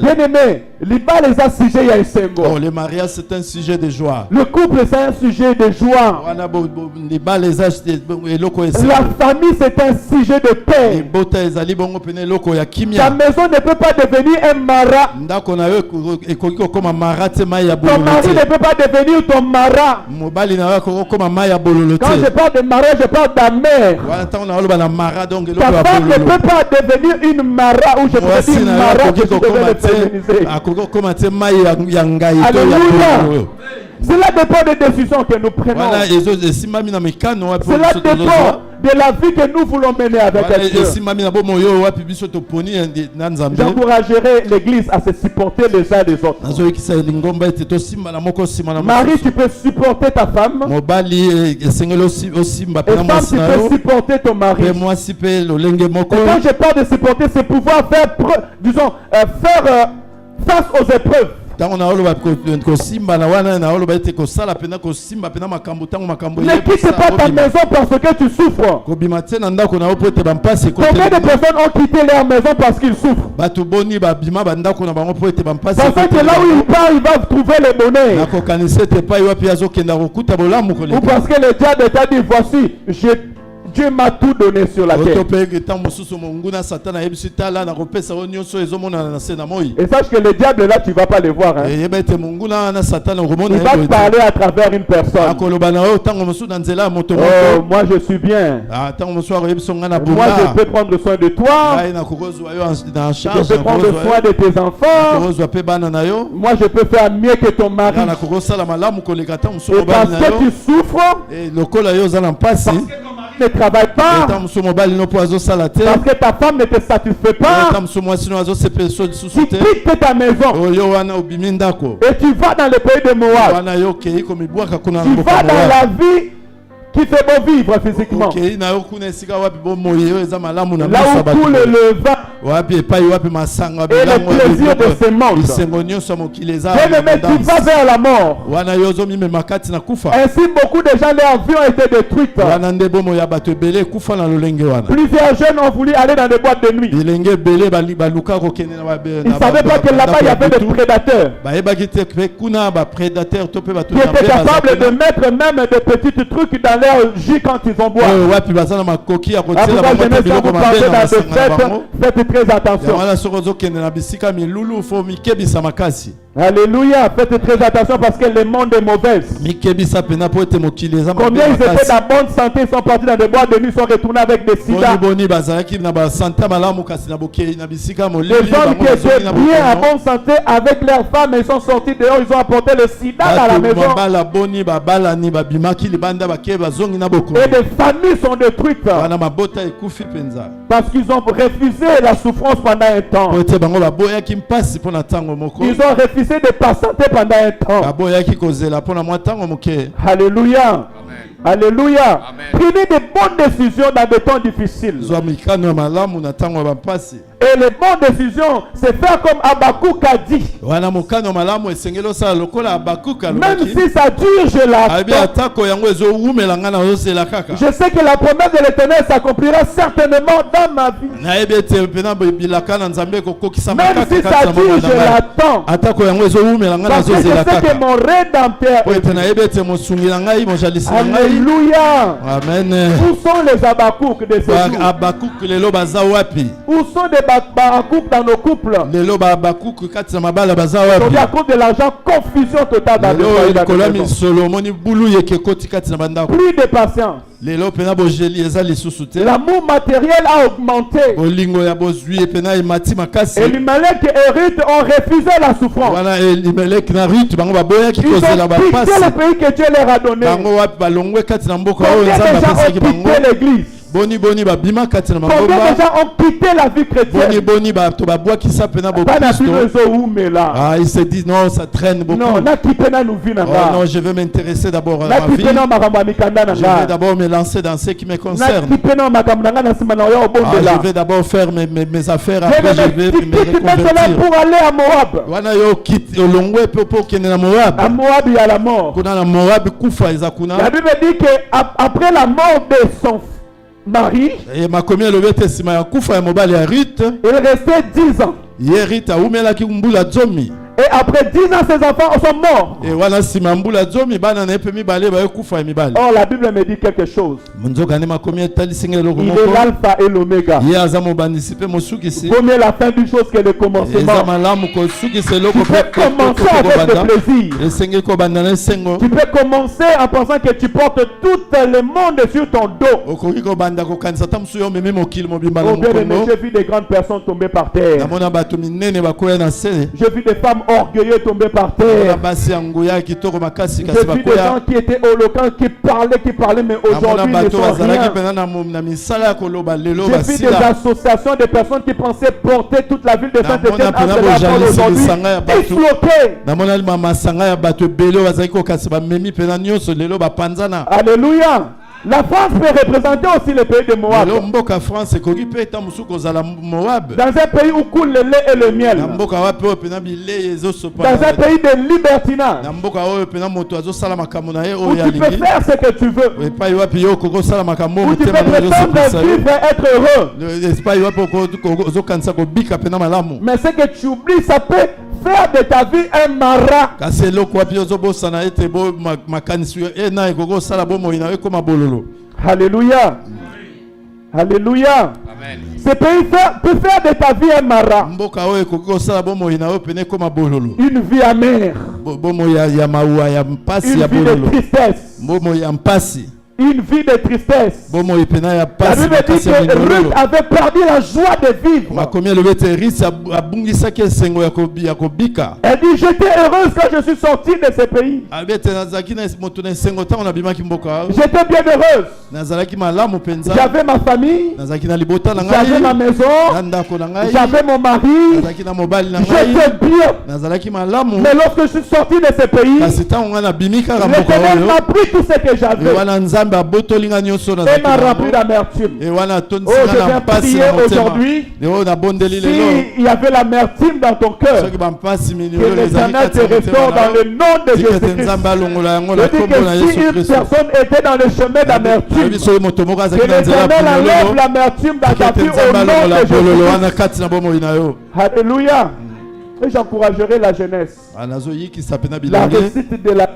Bien aimé, le mariage c'est un sujet de joie. Le couple c'est un sujet de joie. La famille c'est un sujet de paix. Ta maison ne peut pas devenir un mara. Ton mari ne peut pas devenir ton mara. Quand je parle de mariage, je parle d'amère. Ta femme ne peut pas devenir une mara ou je peux dire mara que tu devais le féminiser. Alléluia. Cela dépend des décisions que nous prenons. Cela dépend de la vie que nous voulons mener avec Dieu. J'encouragerai l'église à se supporter les uns les autres. Marie, tu peux supporter ta femme. Et femme, tu peux supporter ton mari. Et quand je parle de supporter, c'est pouvoir faire, faire face aux épreuves. Ne quitte pas ta maison parce que tu souffres. Combien de personnes ont quitté leur maison parce qu'ils souffrent? Parce que là où il part, il va trouver le bonheur. Ou parce que le diable t'a dit, voici, Dieu m'a tout donné sur la terre. Et sache que le diable là, tu ne vas pas le voir. Hein? Il va te parler à travers une personne. Oh, moi je suis bien. Moi je peux prendre soin de toi. Je peux prendre soin de tes enfants. Moi je peux faire mieux que ton mari. Et parce que tu souffres, ne travaille pas, parce que ta femme ne te satisfait pas, tu quittes ta maison et tu vas dans le pays de Moab. Tu vas dans la vie qui fait beau vivre physiquement, là où coule le vin wapi epai wapi masanga et le plaisir de ce monde. bisengo nyonso mokili eza Bien-aimé, tu vas vers la mort. wana yozo mimema kati na kufa Ainsi, beaucoup de gens, leur vie ont été détruite. wana nde bomo ya bato ebele kufa na lolenge wana Plusieurs jeunes ont voulu aller dans des boîtes de nuit. bilenge ebele baluka kokende na Ils ne savaient pas que là-bas, il y avait des prédateurs bayebaki te pe kuna baprédateur to pe bato qui étaient capables de mettre même des petits trucs dans leur jus quand ils ont boit. wapi baza na makoki ya À kotiela vous bango te jeunesse, quand biloko vous mabe partez na dans des masanga na bango fêtes, faites très attention. wana soko ozokende na bisika milulu fo mikebisa makasi Alléluia, faites très attention parce que le monde est mauvais. mikebisa pena po ete mokili eza mabe Combien ils étaient makasi dans bonne santé, ils sont partis dans des boîtes de nuit, ils sont retournés avec des sida. boni bazalaki na basanta malamu kasi na bokei na bisika Les molili hommes qui étaient bien en bonne santé avec leurs femmes, ils sont sortis dehors, ils ont apporté le sida dans la maison. babala boni babalani babimaki libanda bake bazongi na bokolo Et des familles sont détruites wana mabota ekufi penza parce qu'ils ont refusé la souffrance pendant un temps. po ete bango baboyaki mpasi mpo na ntango moko Ils ont refusé de patienter pendant un temps. baboyaki kozela mpo na mwa ntango moke Alléluia. Alléluia. Prenez de bonnes décisions dans des temps difficiles. zwa mikano ya malamu na ntango ya bampasi Et les bonnes décisions, c'est faire comme Habakkuk a dit. wana mokano ya malamu esengeli osala lokola abakuka Même alobaki si ça dure, je abi l'attends. atako yango ezowumela ngai nazozela kaka Je sais que la promesse de l'Éternel s'accomplira certainement dans ma vie. nayebi ete mpena bilaka na nzambe ekokokisama Même kaka si ça kati na dure, mokano je na ngai l'attends. atako yango ezowumela ngai Parce que je nazozela sais que kaka mon rédempteur po ete est nayebi ete mosungi na ngai mojalisi na ngai Alléluia. amen Où sont les Habakkuk de ces jours? abakuku lelo baza wapi Où sont des Habakkuk dans nos couples? lelo babakuku kati na mabala baza Aujourd'hui, à wapi cause de l'argent, confusion totale dans le lelo foyer, dans likolo ya les maisons. misolo omoni bulu yeke ekoti kati na bandako Plus de patience. lelo mpena bojeli eza lisusu te L'amour matériel a augmenté. bolingo ya bozwi mpena emati makasi Elimelech et Ruth ont refusé la souffrance. wana elimeleki na rute bango baboyaki Ils kozela ont quitté bapasi le pays que Dieu leur a donné. bango wapi balongwe kati na mboka oyo Combien de nzambe gens apesaki ont bango quitté l'église? boni babima kati na Combien de mangomba gens ont quitté la vie chrétienne? boni bato babwakisa mpena Banabi bokristo lezo umela. ah il se dit non ça traîne beaucoup Non, na quitté na nous vie na oh nga. non je vais m'intéresser d'abord à Na ma vie quitté na makambo ya mikanda na je vais nga. d'abord me lancer dans ce qui me Na concerne quitté na makambo na nga na sima na yo ah, obondela. je vais d'abord faire mes affaires Je après je vais vais me quitter maintenant reconvertir pour aller à Moab. wana yo quitte olongwe pe po kende na Moab À Moab, il y a la mort. kuna na Moab kufa eza kuna La Bible dit que après la mort de son mari, makomi elobi ete nsima ya kufa ya mobali ya Rute il restait 10 ans. ye Rute awumelaki mbula zomi Et après 10 ans, ses enfants sont morts. e wana nsima ya mbula zomi bana na ye mpe mibale baye kufa ya mibale Or, la Bible me dit quelque chose. nzoka nde makomi etalisi ngai eloko Il moko est l'alpha et l'oméga. ye aza mobandisi mpe mosukisi Vaut mieux la fin d'une chose que le eza commencement. malamu kosukisa eloko Tu peux commencer avec le plaisir. esengeli kobanda na esengo Tu peux commencer en pensant que tu portes tout le monde sur ton dos. okoki kobanda kokanisa ata mosusu yo omemi mokili mobimba na Oh bien aimé, mokongo j'ai vu des grandes personnes tomber par terre. namona bato minene bakoya na se J'ai vu des femmes orgueilleuses tomber par na terre. basi ya nguya ya kitoko makasi kasi J'ai vu des bakoya gens qui étaient éloquents, qui parlaient, mais namona aujourd'hui ne bato sont bazalaki rien. mpena na misala ya koloba lelo J'ai vu des basila associations de personnes qui pensaient porter toute la ville de Saint-Étienne Namona à pena bojalisi aujourd'hui lisanga ya bato. disloqués. namona masanga ya bato ebele oyo bazalaki kokasi bamemi mpena nyonso lelo bapanzana Alléluia. La France peut représenter aussi le pays de Moab. lelo mboka france ekoki mpe eta mosusu kozala Moab Dans un pays où coule le lait et le miel. na mboka wapi oyo mpena bilei Dans ezosopa un pays de libertinage. na mboka oyo mpena moto azosala makambo na ye Où oyo tu peux alingi faire ce que tu veux. epai wapi yo okoki osala makambo oyo Où tu peux motema na yo prétendre ezosopesa yo vivre et être heureux. epai wapi ozokanisa kobika mpena malamu Mais ce que tu oublies, ça peut faire de ta vie un marat. kasi eloko wapi ozobosana ete makanisi ena ekoki osala bomoi na yo ekoma bololo Alléluia. Alléluia. Amen. Ce pays peut faire de ta vie un marat. mboka oyo ekoki kosala bomoi na yo pene ekoma bololo Une vie amère. bomoi ya mawa ya mpasi Une ya vie de bololo tristesse. bomoi ya mpasi Une vie de tristesse. bomoi pena ya La mpasi Bible dit makasi ya que mindololo Ruth avait perdu la joie de vivre. makomi elobi ete risi abungisaki esengo ya kobika Elle dit, j'étais heureuse quand je suis sortie de ce pays. alobi ete nazalaki na moto na esengo ntango nabimaki mboka oyo J'étais bien heureuse. nazalaki malamu mpenza J'avais ma famille. nazalaki na libota na J'avais ma ngai maison. na ndako na ngai J'avais mon mari. nazalaki na mobali na ngai J'étais bien. nazalaki malamu Mais lorsque je suis sortie de ce pays, kasi ntango ngai nabimi kaka mboka l'Éternel oyo m'a pris tout ce que j'avais. wana nzambe nzambe abotolinga nyonso na et m'a rempli d'amertume. e wana Oh, tondisanga je na viens mpasi prier na motema aujourd'hui. e oyo nabondeli lelo S'il y avait l'amertume dans ton cœur, soki bampasi que minioyo ezali l'Éternel kati te ya restaure motema dans na le nom de yo ete Jésus-Christ. nzambe alongola yango na Je dis kombo na que si yesu une kristo personne était dans le chemin d'amertume, nayebi soki moto moko que azalaki na nzela ya l'Éternel enlève bololo l'amertume dans ta ete vie au nzambe nom alongola de bololo wana Jésus-Christ. kati na bomoi na yo Alléluia. Et j'encouragerai la jeunesse. nazoyikisa mpe na La bilenge réussite de la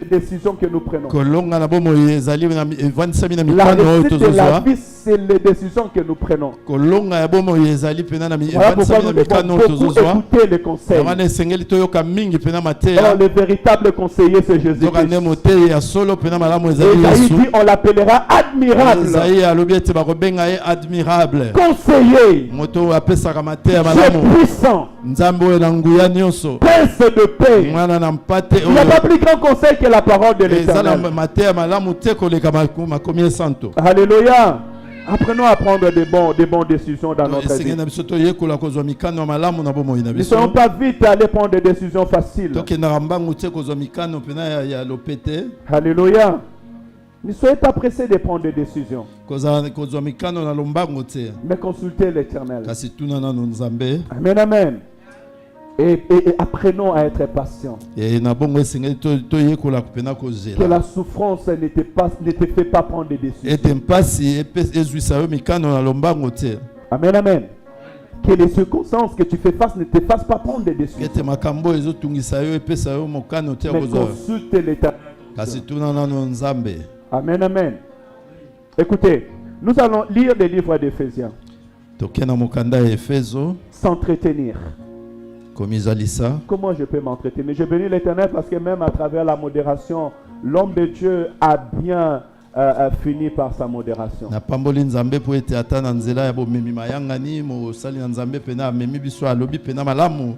décision que nous prenons. kolonga na bomoi ezali evandisami na La mikano oyo réussite de la tozozwa vie, c'est les décisions que nous prenons. kolonga ya bomoi ezali mpena na Voilà pourquoi evandisami nous na mikano devons oyo beaucoup tozozwa écouter les conseils. wana esengeli toyoka mingi mpena Oh, mateya le véritable conseiller, c'est nzoka nde Jésus-Christ. moteyi ya solo mpena malamu ezali Esaïe yesu dit, on l'appellera admirable, ezayi alobi ete bakobenga ye admirable conseiller, moto oyo apesaka mateya Dieu malamu puissant, nzambe oyo na nguya nyonso prince de paix. mwana na mpate Il n'y a pas oyo plus grand conseil que la parole de eza na l'Éternel. mateya malamu te koleka makomi esanto Alléluia. Apprenons à prendre de bonnes décisions dans notre esengeli vie. na biso toyekola kozwa mikano ya malamu na bomoi na Ne soyons biso pas vite à aller prendre des décisions faciles. tokendaka mbangu te kozwa mikano mpena ya lopete Alléluia. Ne soyez pas pressés de prendre des décisions, kozwa mikano na lombango te mais consultez l'Éternel. kasi tuna nano nzambe Amen, amen. Et apprenons à être patients. na bongo esengeli toyekola mpena Que kozela la souffrance ne te fait pas prendre des décisions. ete mpasi ezwisa yo mikano na lombango te Amen, amen. Que les circonstances que tu fais face ne te fassent pas prendre des décisions. ete makambo oyo ezotungisa yo epesa yo mokano te ya Mais kozwa consulte l'Éternel. kasi tuna nano nzambe Amen, amen. Écoutez, nous allons lire les livres d'Éphésiens. toke na mokanda ya efezo S'entretenir. komizalisa Comment je peux m'entretenir? Je bénis l'Éternel parce que même à travers la modération, l'homme de Dieu a bien fini par sa modération. napamboli nzambe mpo ete ata na nzela ya bomemi mayangani mosali na nzambe mpena amemi biso alobi mpena malamu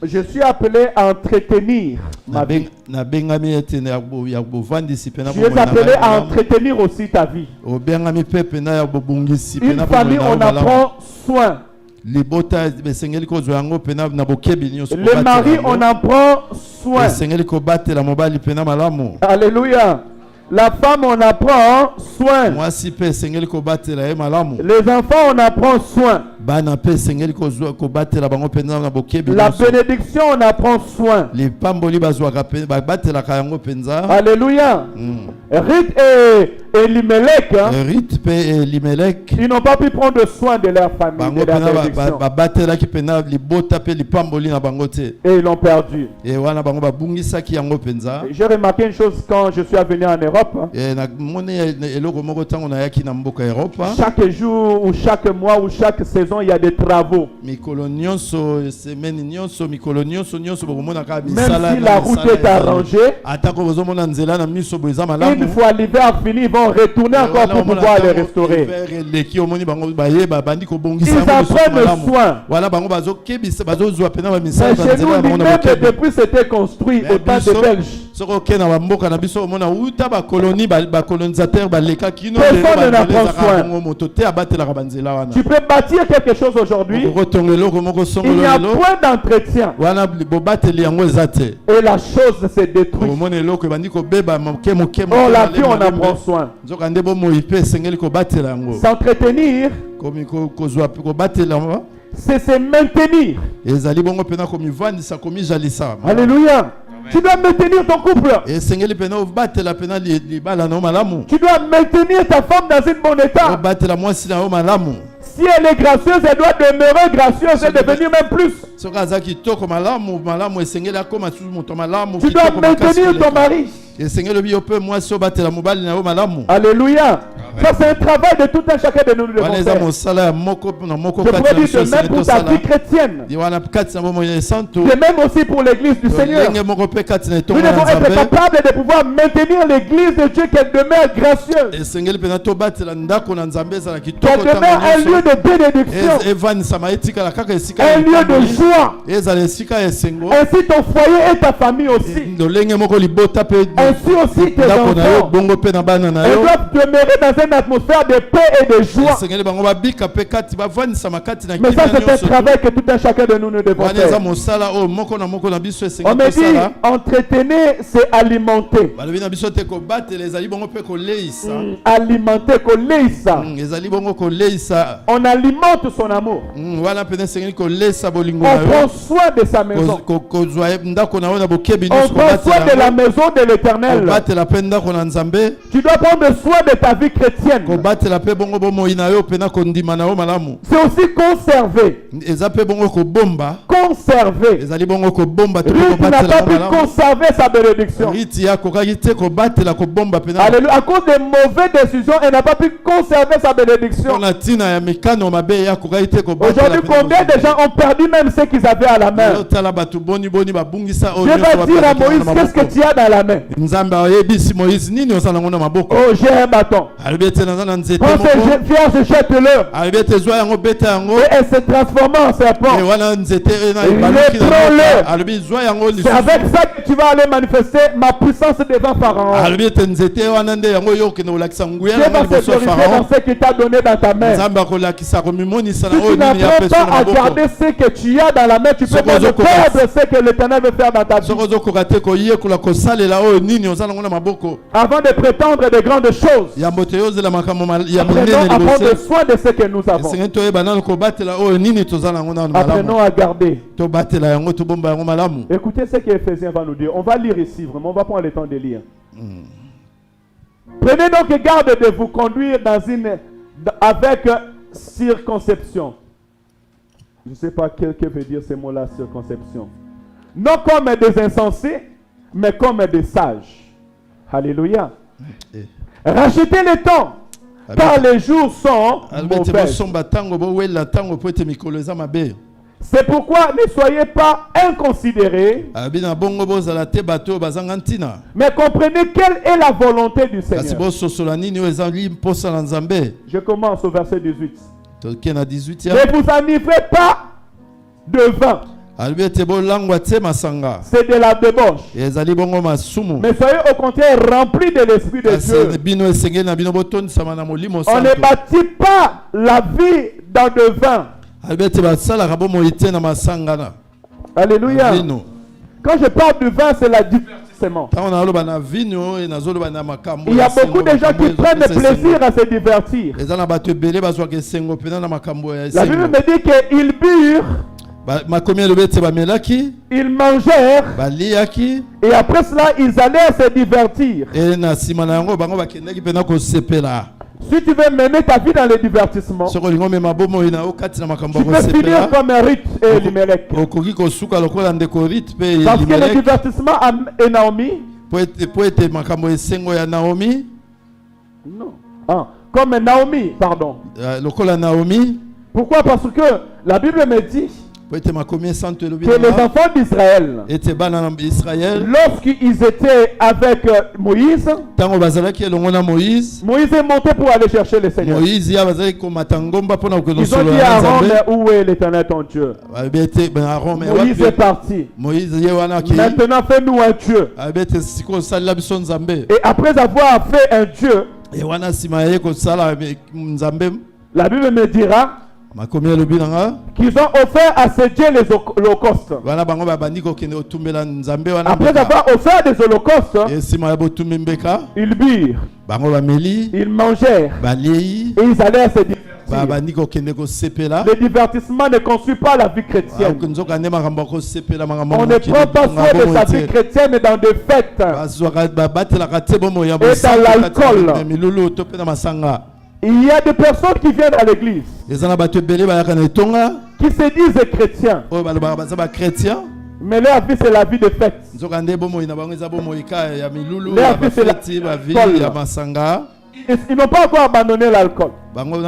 Je suis appelé à entretenir ma vie. nabengami ete ya bovandisi mpena Tu es appelé à entretenir aussi ta vie. obengami mpe mpena ya bobungisi Une mpena famille, on en prend soin. libota esengeli kozwa yango mpena na bokebi nyonso Le mari, on en prend soin. esengeli kobatela mobali mpena malamu Alléluia. La femme, on en prend soin. mwasi mpe esengeli kobatela ye malamu Les enfants, on en prend soin. bana mpe esengeli kobatela bango mpenza na bokebi La nyonso bénédiction, on en prend soin. lipamboli bazwaka babatelaka yango mpenza Alléluia. Ruth et Elimelech, hein, rit mpe elimelek ils n'ont pas pu prendre soin de leur famille, bango de leur mpena bénédiction. babatelaki mpena libota mpe lipamboli na bango te Et ils l'ont perdu. e wana bango babungisaki yango mpenza J'ai remarqué une chose quand je suis venu en Europe. Hein. namoni eloko moko ntango nayaki na mboka eropa Chaque jour ou chaque mois ou chaque saison, il y a des travaux. mikolo nyonso semaine nyonso mikolo nyonso bokomonaka Même misala si la route est arrangée, atako bozomona nzela na miso boye eza une malamu fois l'hiver fini, ils vont retourner encore pour pouvoir les restaurer. eleki omoni bango baye babandi kobongisa Ils yango en lisusu prennent malamu soin. wala bango bazokebisa bazozwa mpena Mais bamisala na chez nzela nous, ya bango na même bokebi depuis c'était construit Mais au temps biso- des Belges. soki okei na bamboka na biso omona uta bakoloni bacolonisateur baleka kino Personne n'en prend soin. bongo moto te abatelaka banzela wana Tu peux bâtir quelque chose aujourd'hui, okotonga eloko moko il songolo n'y a lelo point d'entretien wana bobateli yango eza te et la chose se détruit. omona eloko ebandi kobeba moke moke Oh, la vie, on en prend soin. nzoka nde bomoi mpe esengeli kobatela yango S'entretenir, kozwa kobatela c'est se maintenir. ezali bongo mpena komivandisa komijalisa Alléluia. Tu dois maintenir ton couple. esengeli mpena obatela mpena libala na yo malamu Tu dois maintenir ta femme dans un bon état. obatela mwasi na yo malamu Si elle est gracieuse, elle doit demeurer gracieuse et devenir même plus. soki aza kitoko malamu esengeli akóma susu moto malamu Tu dois kitoko makasi maintenir ton koleka. mari. esengeli obi yo mpe mwasi obatela mobali na yo malamu Alléluia. Ça, c'est un travail de tout un chacun de nous. Nous devons wana eza faire. mosala ya moko na moko Je kati pourrais na dire biso de même esengeli pour ta tosala vie chrétienne. ye wana kati na bomoi ya santo De même aussi pour l'église du Seigneur. ndenge moko mpe kati na Nous etongo devons na être nzambe capables de pouvoir maintenir l'église de Dieu qu'elle demeure gracieuse. esengeli mpena tobatela ndako na nzambe ezala Qu'elle kitoko demeure un lieu ntango de bénédiction. evanisama etikala kaka esika Un ya lieu de lipamboli. joie. ezala esika ya esengo Ainsi ton foyer et ta famille aussi. lolenge moko libota mpe Ainsi aussi tes ndako na yo enfants. bongo mpe na bana na Elles yo doivent demeurer dans une atmosphère de paix et de joie. esengeli bango babika pe kati bavandisa makati na Mais ça, kimia c'est un nyonso travail que tout un chacun de nous devons wana eza faire. mosala oyo moko na biso On esengeli me dit, tosala entretenir, c'est alimenter. balobi na biso te kobatela ezali bongo mpe koleisa Alimenter, koleisa. ezali bongo koleisa On alimente son amour. wana pene esengeli koleisa bolingo On na prend yo soin de sa maison. kozwa ndako na yo na bokebi On nyonso prend soin de la maison de l'Éternel. kobatela mpe ndako na nzambe Tu dois prendre soin de ta vie chrétienne. kobatela mpe bongo bomoi na yo mpe na kondima na yo malamu C'est aussi conserver. eza mpe bongo kobomba Conserver. ezali bongo kobomba te Ruth n'a kobatela pas yango pu malamu conserver sa bénédiction. riti akokaki te kobatela kobomba mpe na Alléluia. À cause des mauvaises décisions, elle n'a pas pu conserver sa bénédiction. mpona ntina ya mikano mabe ye akokaki te kobatela Aujourd'hui, combien de gens ont perdu même ce qu'ils avaient à la main? otala bato boni babungisa Dieu va dire à Moïse, qu'est-ce que tu as dans la main? nzambe ayebisi moïse nini osala yango na maboko Oh, j'ai un bâton. alobi ete naza na nzete Prends moko ce vierge, jette-le. alobi ete zwa yango beta yango Et elle se transforme en serpent. e wana nzete na Reprends-le. ebaluki alobi zwa yango C'est avec ça que tu vas aller manifester ma puissance devant Pharaon. alobi ete nzete wana nde yango yo okende kolakisa nguya Dieu nango va se liboso ya glorifier Pharaon dans ce qu'il t'a donné dans ta main. nzambe akolakisa komimonisa na Si oyo tu nini ya n'apprends peso na pas à maboko garder ce que tu as dans la main, tu peux Soko même zoko perdre ce que l'Éternel veut faire dans ta vie. soki ozokoka te koyekola kosalela oyo nini oza nango na maboko Avant de prétendre de grandes choses, yambo te yozela makambo ya minene apprenons à prendre liboso soin de ce que nous avons. esengeli toyeba nano kobatela oyo nini toza nango nano Apprenons malamu à garder. tobatela yango tobomba yango malamu Écoutez ce que Éphésiens va nous dire. On va lire ici, vraiment, on va prendre le temps de lire. Prenez donc garde de vous conduire avec circonception. Je ne sais pas que veut dire ce mot-là, circonception. Non comme des insensés, mais comme des sages. Alléluia. Rachetez le temps, car les jours sont mauvais. C'est pourquoi ne soyez pas inconsidérés, mais comprenez quelle est la volonté du Seigneur. Je commence au verset 18. Ne vous enivrez pas de vin. C'est de la débauche. Mais soyez au contraire remplis de l'Esprit de Dieu. On ne bâtit pas la vie dans le vin. Alléluia. Quand je parle du vin, c'est la divertissement. Il y a beaucoup de gens qui prennent plaisir à se divertir. La Bible me dit qu'ils burent, ils mangèrent, et après cela, ils allaient se divertir. Si tu veux mener ta vie dans le divertissement, tu peux finir comme un Ruth et Elimelech. Parce que le divertissement est Naomi. Non. Ah, comme Naomi, pardon. Pourquoi? Parce que la Bible me dit que les enfants d'Israël, lorsqu'ils étaient avec Moïse, Moïse est monté pour aller chercher le Seigneur. Ils ont dit à Aaron, mais où est l'Éternel ton Dieu? Moïse est parti. Maintenant fais-nous un Dieu. Et après avoir fait un Dieu, la Bible me dira qu'ils ont offert à ce Dieu les holocaustes. Après avoir offert des holocaustes, ils burent, ils mangèrent et ils allèrent se divertir. Le divertissement ne construit pas la vie chrétienne. On ne prend pas soin de sa vie chrétienne dans des fêtes et dans l'alcool. Il y a des personnes qui viennent à l'église, qui se disent chrétiens, mais leur vie c'est la vie de fête. Leur vie c'est la vie d'alcool. Ils n'ont pas encore abandonné l'alcool. La Bible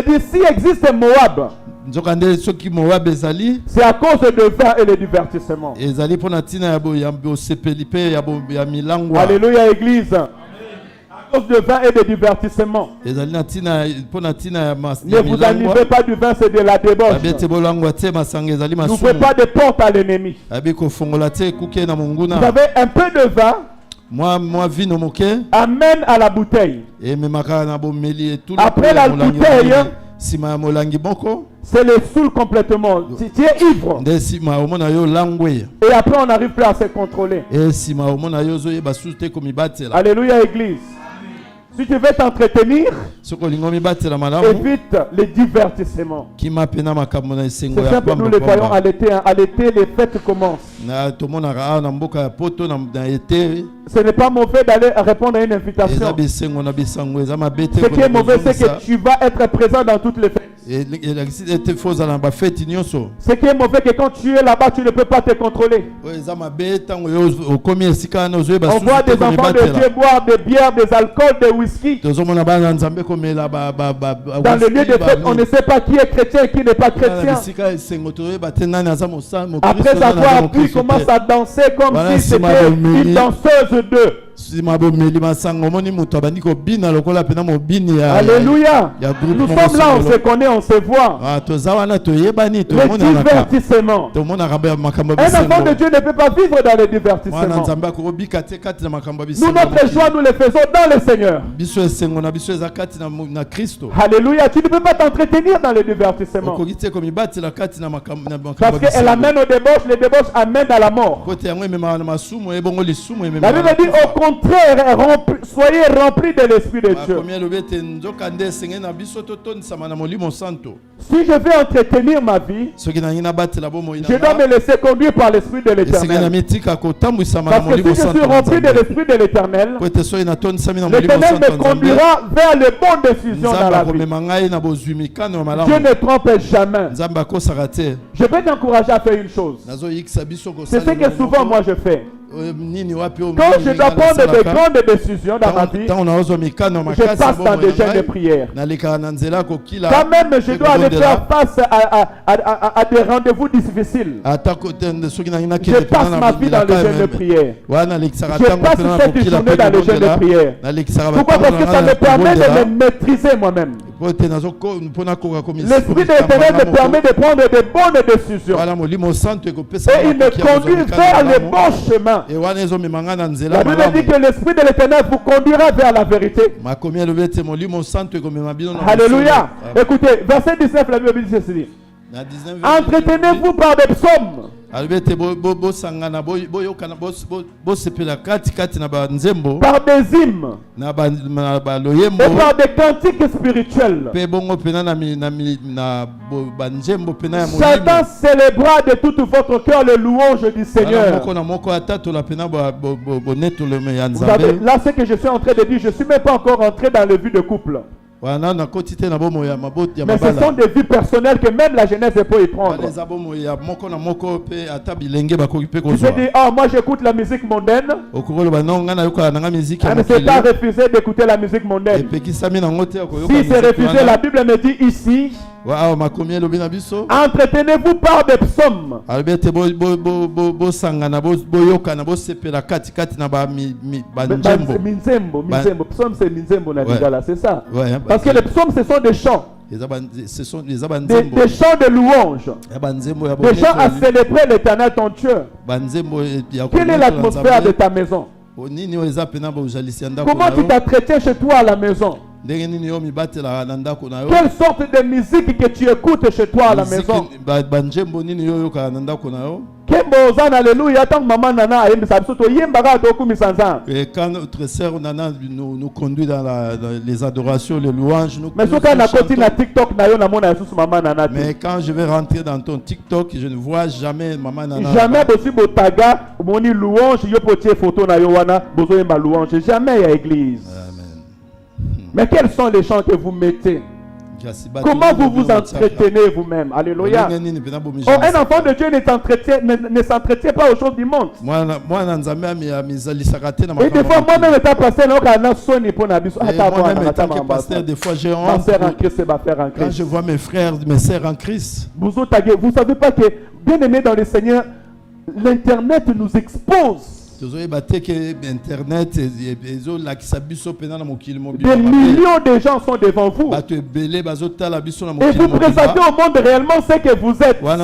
dit s'il existe Moab, c'est à cause de vin et le divertissement. Alléluia, église. À cause de vin et de divertissement. Ne vous enivrez pas du vin, c'est de la débauche. N'ouvrez pas de porte à l'ennemi. Vous avez un peu de vin, moi vino moke amène à la bouteille. et me makana na bomeli et tout Après la bouteille, sima molangi boko c'est le saoul complètement. Tu es ivre. nde sima omona yo langwe Et après, on n'arrive plus à se contrôler. et sima omona yo zo yeba sute ko mibatela Alléluia, Église. Si tu veux t'entretenir, soko lingo mibatela malamu évite les divertissements. kima pena makambo na esengo C'est ya simple, nous pamba les voyons pamba. à l'été. Hein. À l'été, les fêtes commencent. Na tomonaka awa na mboka ya poto na été Ce n'est pas mauvais d'aller répondre à une eza invitation. bisengo na bisango eza mabete Ce qui est mauvais, c'est que tu vas être présent dans toutes les fêtes. elakisi ete fozala na bafeti nyonso Ce qui est mauvais, c'est que quand tu es là-bas, tu ne peux pas te contrôler. oyo eza mabe ntango yo okomi esika wana ozoyeba On voit des enfants de Dieu boire des bières, des alcools, des whisky. tozomona bana ya nzambe komela Dans le lieu de fête, on ne sait pas qui est chrétien et qui n'est pas chrétien. esika esengo tozoyeba te nani aza Après avoir appris, il commence à danser comme Voilà, si c'est c'était ma une danseuse d'eux. sima bomeli masango omoni moto abandi kobina lokola pena mobini ya Alléluia. ya groupe Nous sommes là, on se connaît, on se voit. toza wana toyebani Le tomonaka divertissement. tomonaka makambo Un enfant de Dieu ne peut pas vivre dans le mwana divertissement. nzambe akobika te kati na makambo ya Nous, bisengo notre joie, nous le faisons dans le Seigneur. biso esengo na biso eza kati na kristo Alléluia. Tu ne peux pas t'entretenir dans le divertissement. okoki te komibatela kati na makambo Parce qu'elle amène au débauche, les débauches amènent à la mort. kote yango ememaka na masumu ebongo lisumu La Bible dit au contraire, soyez remplis de l'Esprit de Dieu. makomi elobi ete nzoka nde esengeli na biso totondisama na molimo santo Si je veux entretenir ma vie, soki nangi nabatela bomoi je dois me laisser conduire par l'Esprit de esengeli na l'Éternel. mitika kotambwisama na Parce que molimo si je santo suis rempli de l'Esprit de l'Éternel, po ete soki natondisami na molimo l'Éternel santo me nzambe conduira vers les bonnes décisions dans nzambe la vie. akomema ngai na bozwi mikano ya Dieu malamu ne trompe jamais. nzambe akosaka te Je vais t'encourager à faire une chose. nazoyikisa biso C'est ce que souvent moi je fais. nini wapi Quand je dois prendre de grandes décisions dans ma vie, ntango naozwa mikano je makasi passe dans des jeûnes de prière. nalekaka na nzela kokila Quand même, je dois aller faire face à des rendez-vous difficiles. ata soki nangi Je nakende passe ma vie dans les jeûnes de prière. wana nalekisaka Je ntango passe mpena na cette kokila journée mpe dans les jeûnes de kobondela prière. nalekisaka Pourquoi? Parce que ça me permet de me maîtriser moi-même. po ete mpona koka L'Esprit de l'Éternel me permet de prendre de bonnes décisions. wana molimo santo ekopesa Et il me conduit vers les bons chemins. e wana ezomemanga na La nzela Bible dit malamu que l'Esprit de l'Éternel vous conduira vers la vérité. makomi elobi ete molimo santo ekomema bino na Alléluia. Écoutez, verset 19, la Bible dit ceci. na 19 Entretenez-vous par des psaumes, alobi ete bosangana boyokana bosepela kati na banzembo par des hymnes na baloyembo et par des cantiques spirituels, mpe bongo mpena na banzembo mpena ya chantant célébrant de tout votre cœur le louange du molimo Seigneur. moko na moko atatola mpena bonetoleme ya Vous savez, nzambe là, ce que je suis en train de dire, je ne suis même pas encore entré dans le vie de couple. wana nakoti te na bomoi ya mabota ya Mais ce sont mabala des vies personnelles que même la jeunesse peut y prendre. wana eza bomoi ya moko na moko mpe ata bilenge bakoki mpe Tu te kozwa dis, oh, moi j'écoute la musique mondaine. okoki koloba no ngai nayokaka nanga miziki ya Ah, mais c'est mokili pas refusé d'écouter la musique mondaine. epekisami nango te Si c'est refusé, la Bible me dit ici, awa makomi elobi na biso entretenez-vous par des psaumes, alobi ete bosangana boyokana bosepela katikati na banzembo Minzembo. Psaume, c'est Minzembo, na Ouais. Lingala, c'est ça. Ouais, Parce que les psaumes, ce sont des chants, eza des banzembo chants de louange, ya banzembo ya des chants à bonetoli célébrer l'Éternel ton Dieu. banzembo ya Quelle est l'atmosphère de ta maison? nini oyo eza mpena bojalisi ya ndako Comment na tu yo t'entretiens chez toi à la maison? ndenge nini yo mibatelaka na ndako na yo Quelle sorte de musique que tu écoutes chez toi à la maison? banzembo nini yo oyokaka na ndako na yo Kembozan, alléluia, tant que maman nana ayembisa biso toyembaka tokumisa nzambe. et quand notre sœur Nana nous conduit dans les adorations les louanges nous Mais soki na koti na TikTok na yo namona lisusu maman nana te. mais quand je vais rentrer dans ton TikTok je ne vois jamais maman Nana Jamais bosi botaga moni louange yo potie photo na yo wana bozo yemba louange, jamais à église. Amen. Mais quels sont les chants que vous mettez? Comment vous vous entretenez vous-même? Alléluia. Oh, un enfant de Dieu ne s'entretient pas aux choses du monde. Et des fois, moi-même, étant pasteur, des fois j'ai ma honte sœur en Christ, c'est ma frère en quand Christ. je vois mes frères, mes sœurs en Christ. Vous savez pas que, bien aimé dans le Seigneur, l'Internet nous expose. Des millions de gens sont devant vous. Et vous présentez au monde réellement ce que vous êtes. Parce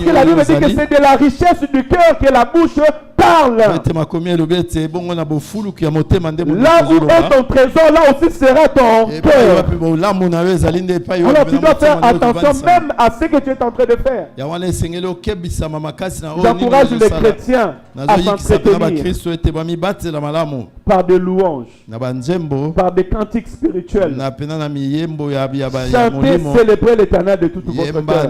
que la Bible dit que c'est de la richesse du cœur que la bouche parle. Là où est ton trésor, là aussi sera ton cœur. Alors tu dois faire attention même à ce que tu es en train de faire. J'encourage les chrétiens à s'entretenir par des louanges, par des cantiques spirituels. Chanter, célébrer l'Éternel de toute votre cœur.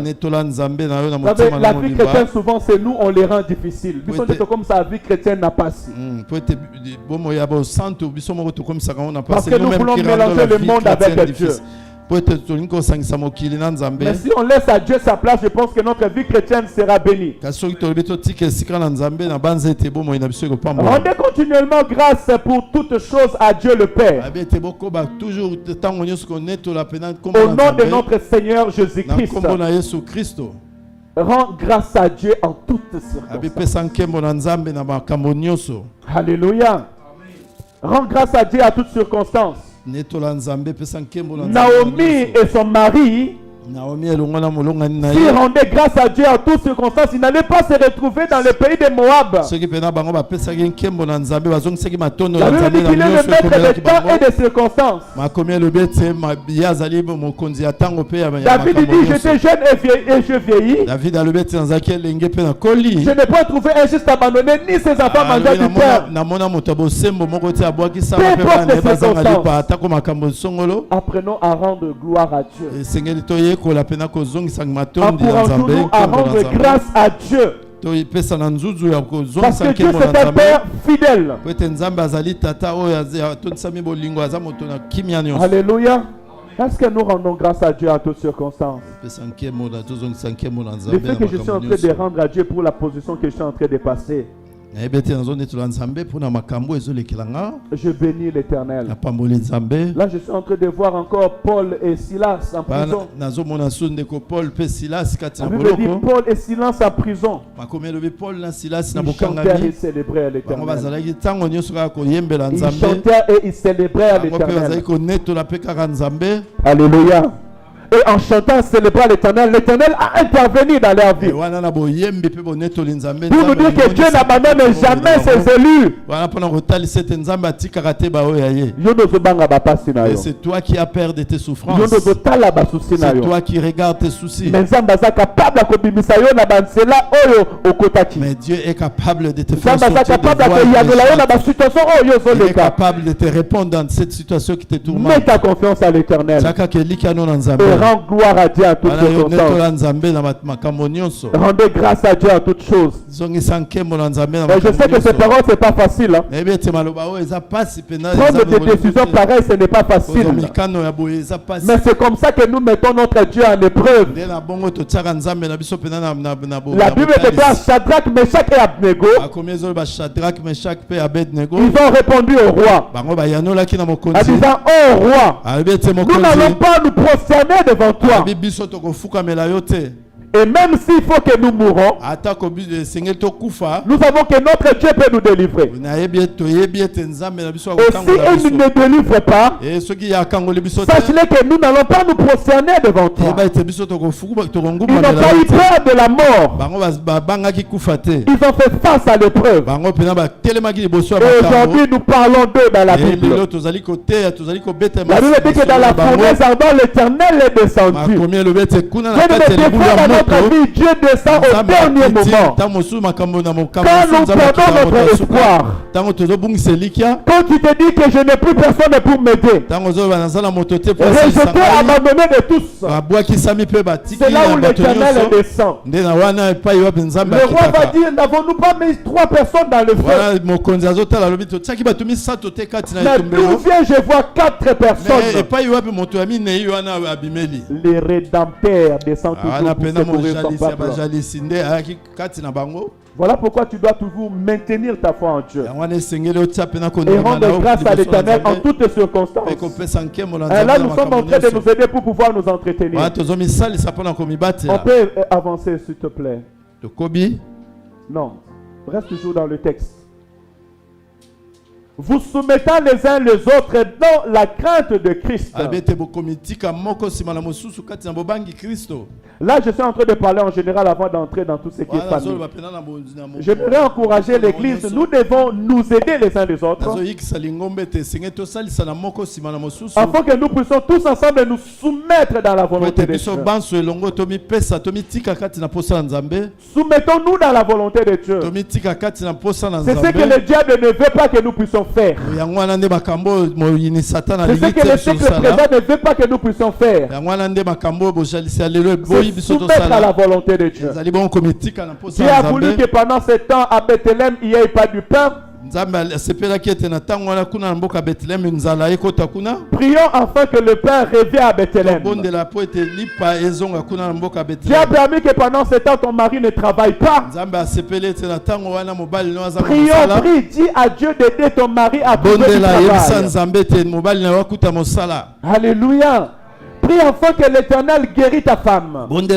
La vie chrétienne, souvent, c'est nous, on les rend difficiles. Nous sommes comme ça, la vie chrétienne n'a pas si. Parce que nous voulons mélanger le monde avec Dieu. Mais si on laisse à Dieu sa place, je pense que notre vie chrétienne sera bénie. Rendez continuellement grâce pour toutes choses à Dieu le Père. Au nom de notre Seigneur Jésus-Christ. Rends grâce à Dieu en toutes circonstances. Alléluia. Rends grâce à Dieu à toutes circonstances. Naomi et son mari, s'ils rendaient grâce à Dieu en toutes circonstances, ils n'allaient pas se retrouver dans le pays de Moab. La Bible dit qu'il est le maître des temps et des circonstances. David dit, j'étais jeune et je vieillis. Je n'ai pas trouvé un juste abandonné, ni ses enfants mangeant du pain. Apprenons à rendre gloire à Dieu. Encourageons-nous à rendre grâce à Dieu. Parce que Dieu c'est un Père fidèle. Alléluia. Est-ce que nous rendons grâce à Dieu à toutes circonstances? Le fait que je suis en train de rendre à Dieu pour la position que je suis en train de passer, je bénis l'Éternel. Là, je suis en train de voir encore Paul et Silas en prison. La Bible dit Paul et Silas en prison. Ils chantèrent et célébraient l'Éternel. Ils chantèrent et ils célébraient l'Éternel. Alléluia. Et en chantant, célébrant l'Éternel, l'Éternel a intervenu dans leur vie. Pour nous dire que Dieu n'abandonne jamais ses élus. C'est toi qui as peur de tes souffrances. C'est toi qui regardes tes soucis. Mais Dieu est capable de te faire sortir de Il est capable de te répondre dans cette situation qui te tourmente. Mets ta confiance à l'Éternel. Rends gloire à Dieu à toutes circonstances. Rendez grâce à Dieu à toutes choses. Et je sais que ces paroles, ce n'est pas facile. Hein? Prendre des décisions pareilles, ce n'est pas facile. Mais c'est comme ça que nous mettons notre Dieu en épreuve. La Bible déclare Shadrach, Meshach et Abednego. Ils ont répondu au roi en disant, oh roi, nous n'allons pas nous prosterner devant toi. Et même s'il faut que nous mourons, nous savons que notre Dieu peut nous délivrer. Et si il ne délivre pas, sachez que nous n'allons pas nous prosterner devant toi. Ils n'ont pas eu peur de la mort. Ils ont fait face à l'épreuve. Et aujourd'hui, nous parlons d'eux dans la Bible. La Bible dit que dans la fournaise ardente, l'Éternel est descendu. Notre vie, Dieu descend au dernier moment. Quand nous perdons notre espoir, quand tu te dis que je n'ai plus personne pour m'aider, rejeté, abandonné de tous, c'est là où l'Éternel descend. Le roi va dire, n'avons-nous pas mis 3 personnes dans le feu? Mais d'où vient, je vois 4 personnes. Les rédempteurs descendent toujours pour secourir ton peuple. Voilà pourquoi tu dois toujours maintenir ta foi en Dieu et rendre grâce à l'Éternel en toutes circonstances. Et là, nous sommes en train de nous aider pour pouvoir nous entretenir. On peut avancer, s'il te plaît. Non, reste toujours dans le texte. vous soumettant les uns les autres dans la crainte de Christ. Là, je suis en train de parler en général avant d'entrer dans tout ce qui est famille. J'aimerais encourager l'Église. Nous devons nous aider les uns les autres afin que nous puissions tous ensemble nous soumettre dans la volonté de Dieu. Soumettons-nous dans la volonté de Dieu. C'est ce que le diable ne veut pas que nous puissions faire. C'est ce que le siècle présent ne veut pas que nous puissions faire. Se soumettre à la volonté de Dieu. Dieu a voulu que pendant ce temps à Bethléem il n'y ait pas du pain. Prions afin que le pain revienne à Bethléem. Dieu a permis que pendant ce temps ton mari ne travaille pas. Prions, prie, dis à Dieu d'aider ton mari à trouver du travail. Alléluia. Prie afin que l'Éternel guérit ta femme. Prie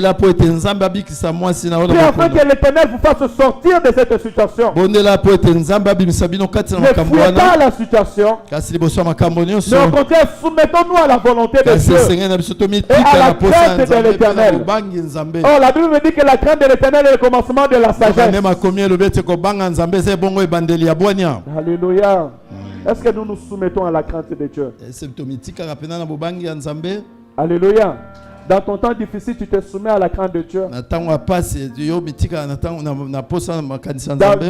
afin que l'Éternel vous fasse sortir de cette situation. Ne fouillez pas la situation. Mais au contraire, soumettons-nous à la volonté de Dieu et à la crainte de l'Éternel. Oh, la Bible me dit que la crainte de l'Éternel est le commencement de la sagesse. Alléluia. Est-ce que nous nous soumettons à la crainte de Dieu? Alléluia. Dans ton temps difficile, tu te soumets à la crainte de Dieu.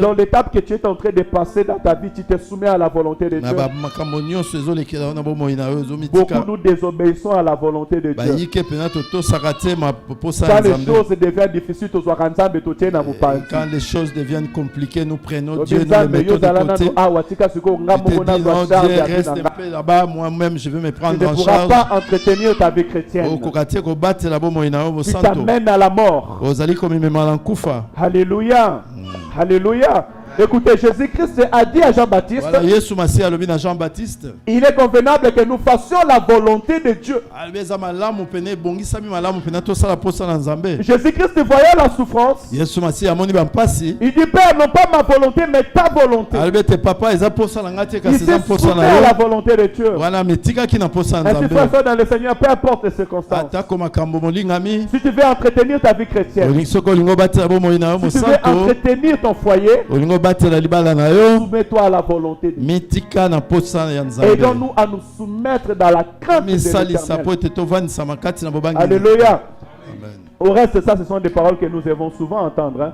Dans l'étape que tu es en train de passer dans ta vie, tu te soumets à la volonté de Dieu. Beaucoup nous désobéissons à la volonté de Dieu. Quand les choses deviennent difficiles, quand les choses deviennent compliquées, nous prenons Dieu, nous le mettons de côté. Dieu reste un peu là-bas, moi-même je vais me prendre en charge. Tu ne pourras pas entretenir ta vie chrétienne. Tu t'amènes à la mort. Alléluia. Alléluia. Écoutez, Jésus-Christ a dit à Jean-Baptiste, il est convenable que nous fassions la volonté de Dieu. Jésus-Christ voyait la souffrance. Il dit, Père, non pas ma volonté, mais ta volonté. Il s'est soumis à la volonté de Dieu. Ainsi, frère, dans le Seigneur, peu importe les circonstances. Si tu veux entretenir ta vie chrétienne, si tu veux entretenir ton foyer, soumets-toi à la volonté de Dieu. Aidons-nous à nous soumettre dans la crainte de l'Éternel. Alléluia. Au reste, ça, ce sont des paroles que nous devons souvent entendre. Hein?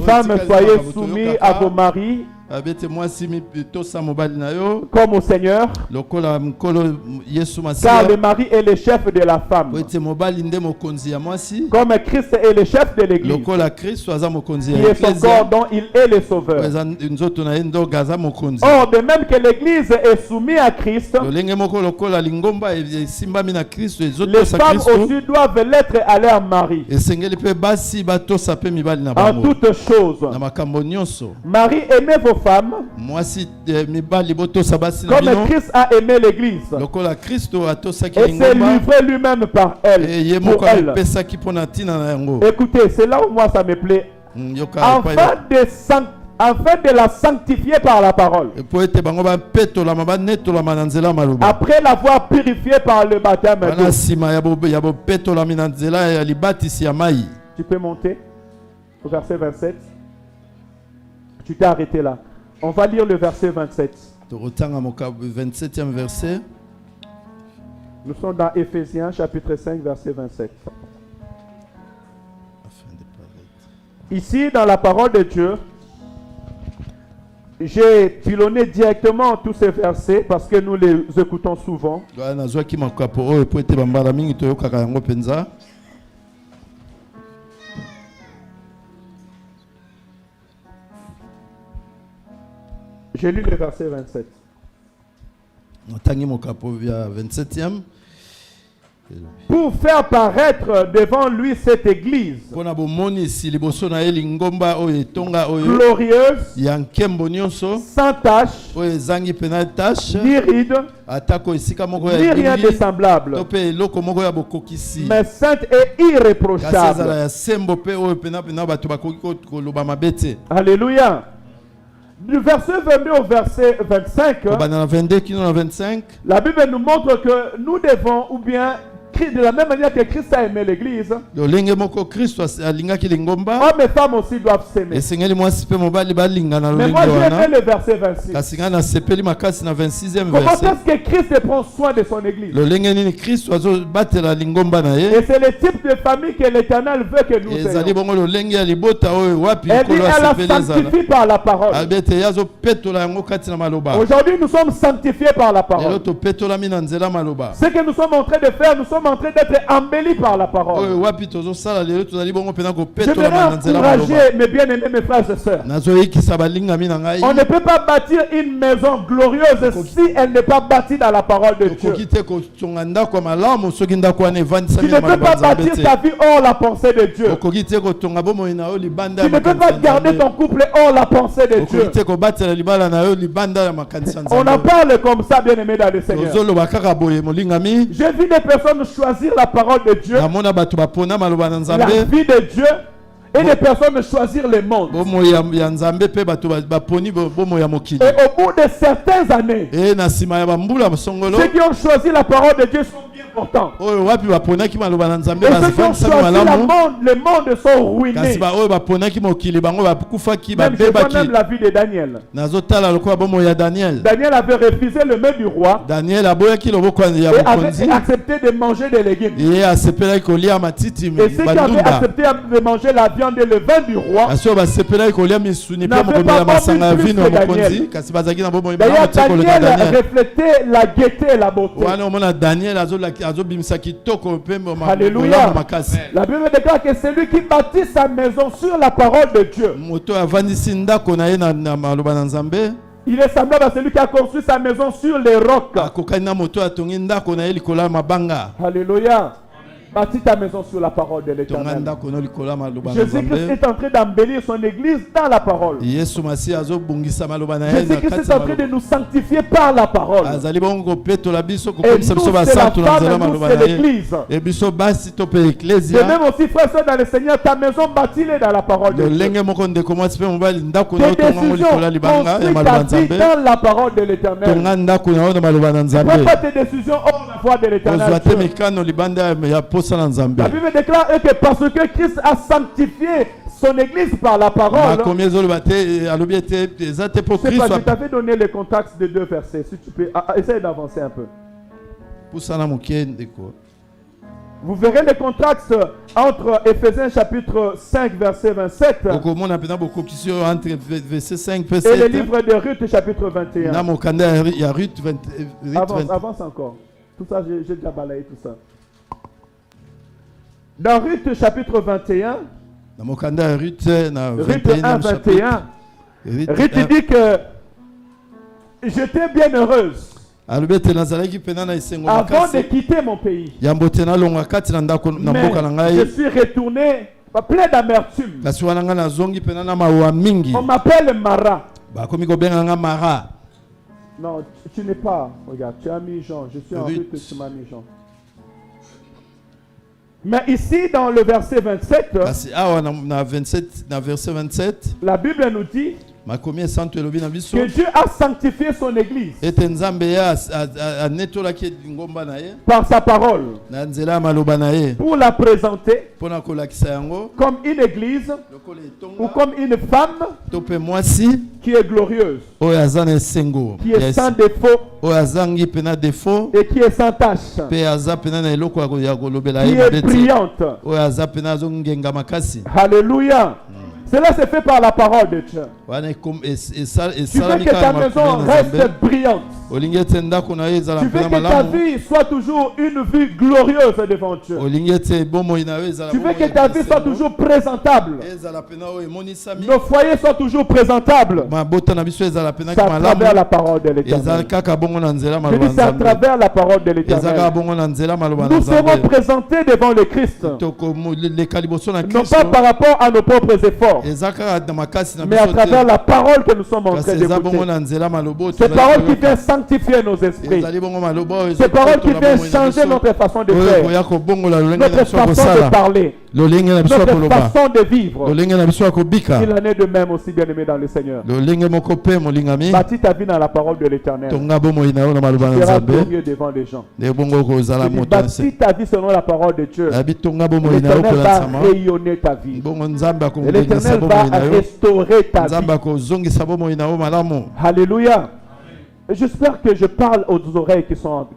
Femmes, soyez soumis à vos maris comme au Seigneur, car le mari est le chef de la femme, comme Christ est le chef de l'Église, qui est son corps dont il est le sauveur. Or, de même que l'Église est soumise à Christ, les femmes aussi doivent l'être à leur mari en toutes choses. Marie, aimez vos femmes comme Christ a aimé l'Église et s'est livré lui-même par elle, pour elle. Écoutez, c'est là où moi ça me plaît. Afin de la sanctifier par la parole, après l'avoir purifiée par le baptême d'eau. Tu peux monter au verset 27. Tu t'es arrêté là. On va lire le verset 27. 27e verset. Nous sommes dans Éphésiens chapitre 5 verset 27. Ici dans la parole de Dieu, j'ai pilonné directement tous ces versets parce que nous les écoutons souvent. J'ai lu le verset 27. Pour faire paraître devant lui cette église glorieuse, sans tache, ni ride, ni rien de semblable, mais sainte et irréprochable. Alléluia. Du verset 22 au verset 25, Dans 22 qui dans 25, la Bible nous montre que nous devons, ou bien de la même manière que Christ a aimé l'église, lolenge moko Kristo alingaki lingomba hommes et femmes aussi doivent s'aimer. esengeli mwasi pe mobali balinga na Mais lolenge moi j'ai wana aimé le verset 26. kasi nga nasepeli makasi na 26e Comment verset est-ce que Christ prend soin de son église? lolenge nini Kristo azobatela lingomba na ye Et c'est le type de famille que l'Éternel veut que nous ezali ayons. bongo lolenge ya libota oyo wapi Elle dit likolo elle asepeli a ezala sanctifié par la parole. abete ye azopetola yango kati na maloba Aujourd'hui nous sommes sanctifiés par la lelo parole. topetolami na nzela maloba Ce que nous sommes en train de faire, nous sommes en train d'être embellis par la parole. oyo wapi tozosala lelo tozali bongo mpena Je kopetolama na voudrais nzela maloba encourager mes bien-aimés, mes frères et sœurs. nazoyekisa balingami na ngai On ne peut pas bâtir une maison glorieuse si elle n'est pas bâtie dans la parole de Dieu. okoki te kotonga ndako ya malamu soki ndako wana Tu evandisami ne na peux maloba pas ya nzambe bâtir te ta vie hors la pensée de Dieu. okoki te kotonga bomoi na yo libanda Tu ya ne peux makanisi pas ya garder Nzambe. ton couple hors la pensée de okoki Dieu. te kobatela libala na yo libanda ya makanisi ya On en nzambe parle comme ça, bien-aimés dans le Seigneur. tozoloba kaka boye molingami J'ai vu des personnes choisir la parole de Dieu, namona bato bapona maloba na la nzambe vie de Dieu, et des personnes choisir le monde. bomoi ya nzambe mpe bato baponi bomoi ya mokili Et au bout de certaines années, e na nsima ya bambula songolo ceux qui ont choisi la parole de Dieu sont bien portants. oyo wapi baponaki maloba na nzambe Et ceux qui ont bazifandisami choisi malamu le monde sont kasi ruinés. oyo baponaki mokili bango bakufaki Même je vois babebaki même la vie de Daniel. nazotala lokola bomoi ya daniel Daniel avait refusé le mets du roi daniel aboyaki loboko ya et mokonzi avait accepté de manger des légumes. ye asepelaki kolia matiti Et ceux qui avaient bandunda accepté de manger la viande et le vin du roi, kasi oyo basepelaki kolia misuni mpe n'avait mokomela pas masanga ya plus vino que ya mokonzi Daniel. kasi bazalaki na bomoi d'ailleurs malamu te koleka Daniel daniel reflétait la gaieté et la beauté. wana omona daniel azobimisa kitoko mpe Alléluia. malamu makasi La Bible déclare que c'est lui qui bâtit sa maison sur la parole de Dieu. moto avandisi ndako na ye na maloba na nzambe Il est semblable à celui qui a construit sa maison sur les rocs. akokani na moto atongi ndako na ye likolo ya mabanga Alléluia. Bâtis ta maison sur la parole de tonga l'Éternel. ndako no likolo ya maloba na Jésus-Christ nzambe est en train d'embellir son église dans la parole. yesu masi azobungisa maloba na ye na Jésus-Christ kati est ya en train de maloba nous sanctifier par la parole. azali bongo kopetola biso Et kokomisa nous, biso c'est la basantu na nzela femme, nous, maloba c'est na ye l'église. e biso basi to mpe De eklesia même aussi, frère, soeur, dans le Seigneur, ta maison bâtie-les dans la parole de Dieu. lolenge moko ndeko mwasi mpe mobali ndako na yo Tes tonga ngo décisions likolo ya libanga ya construisent maloba ta na vie nzambe dans la parole de l'Éternel. tonga ndako na yo na maloba na Ne prends nzambe pas tes décisions hors la voie de l'Éternel. kozwa te Dieu. mikano libanda ya posa na nzambe La Bible déclare que parce que Christ a sanctifié son église par la parole, makomi ezoloba te alobi ete eza te mpo c'est pas, kristo je t'avais donné le contexte de deux versets. Si tu peux, essaye d'avancer un peu. pusana moke ndeko Vous verrez le contexte entre Éphésiens chapitre 5 verset 27 okomona mpena bokokisi oyo entre verset 5 mpe et le 7 livre de Ruth chapitre 21. na mokanda ya Ruth 20. Avance encore. Tout ça, j'ai déjà balayé tout ça. Dans Ruth chapitre 21, na mokanda ya Ruth na Ruth 21 1, 21, Ruth dit que j'étais bien heureuse alobi ete nazalaki mpena na esengo avant de makasi quitter mon pays. yambo te nalonga kati na ndako na Mais mboka na je ngai suis retourné plein d'amertume. kasi wana ngai nazongi mpena na mawa mingi On m'appelle Mara. bakomi kobenga nga mara Non, tu n'es pas. Regarde, tu as mis Jean. Je suis en Ruth. Ruth, tu m'as mis Jean. Mais ici, dans le verset 27, kasi awa na 27 na verset 27 la Bible nous dit makomi esantu elobi na biso que Dieu a sanctifié son église ete nzambe ye anetolaki ngomba na ye par sa parole na nzela ya maloba na ye pour la présenter mpona kolakisa yango comme une église lokola ou etonga comme une femme to mpe mwasi qui est glorieuse, oyo aza na esengo qui est sans défaut oyo azangi mpena defo et qui est sans tache, mpe aza mpena na eloko ya kolobela qui ye est mabe te brillante. oyo aza mpena azongenga makasi Alléluia. Cela se fait par la parole de Dieu. wana Tu veux esalami que ta kaka maison makomi na reste nzambe brillante. olingi ete ndako na yo ezala Tu veux mpena que ta malamu vie soit toujours une vie glorieuse devant Dieu. olingi ete bomoi na yo ezala Tu veux bomoi que ya ta vie soit esengo. toujours présentable. ezala mpena oyo emonisami Nos foyers soient toujours présentables. mabota na biso ezala mpena C'est à ki travers malamu la parole de ezala l'Éternel. kaka bongo na nzela Je maloba dis na c'est à nzambe travers la parole de eza kaka l'Éternel. bongo na nzela maloba na Nous serons nzambe présentés devant le Christ. tokoleka liboso na Non kristo pas par rapport à nos propres efforts, eza kaka na makasi na mais à biso travers te la parole que nous sommes en kasi train eza bongo d'écouter. na nzela maloba oyo Cette tozali parole qui koyoka. vient sanctifier nos esprits. ezali bongo maloba oyo Cette parole qui ezopetola vient bomoi na changer biso notre façon de oyo faire, koya kobongola lolenge na notre biso façon de kosala parler. lolenge na biso ya notre koloba façon de vivre. lolenge na biso ya kobika Il en est de même aussi, bien-aimé dans le Seigneur. lolenge moko pe molingami Bâtis ta vie dans la parole de l'Éternel. tonga bomoi na yo na maloba na Tu seras nzambe glorieux devant les gens. nde bongo kozala Je dis, moto bâtis ta vie selon la parole de Dieu. nayebi tonga bomoi na yo L'Éternel va kolansama rayonner ta vie. bongo nzambe Et akongengisa l'Éternel va bomoi na yo restaurer ta vie. nzambe akozongisa bomoi na yo malamu Alléluia. Et j'espère que je parle aux oreilles qui s'ouvrent.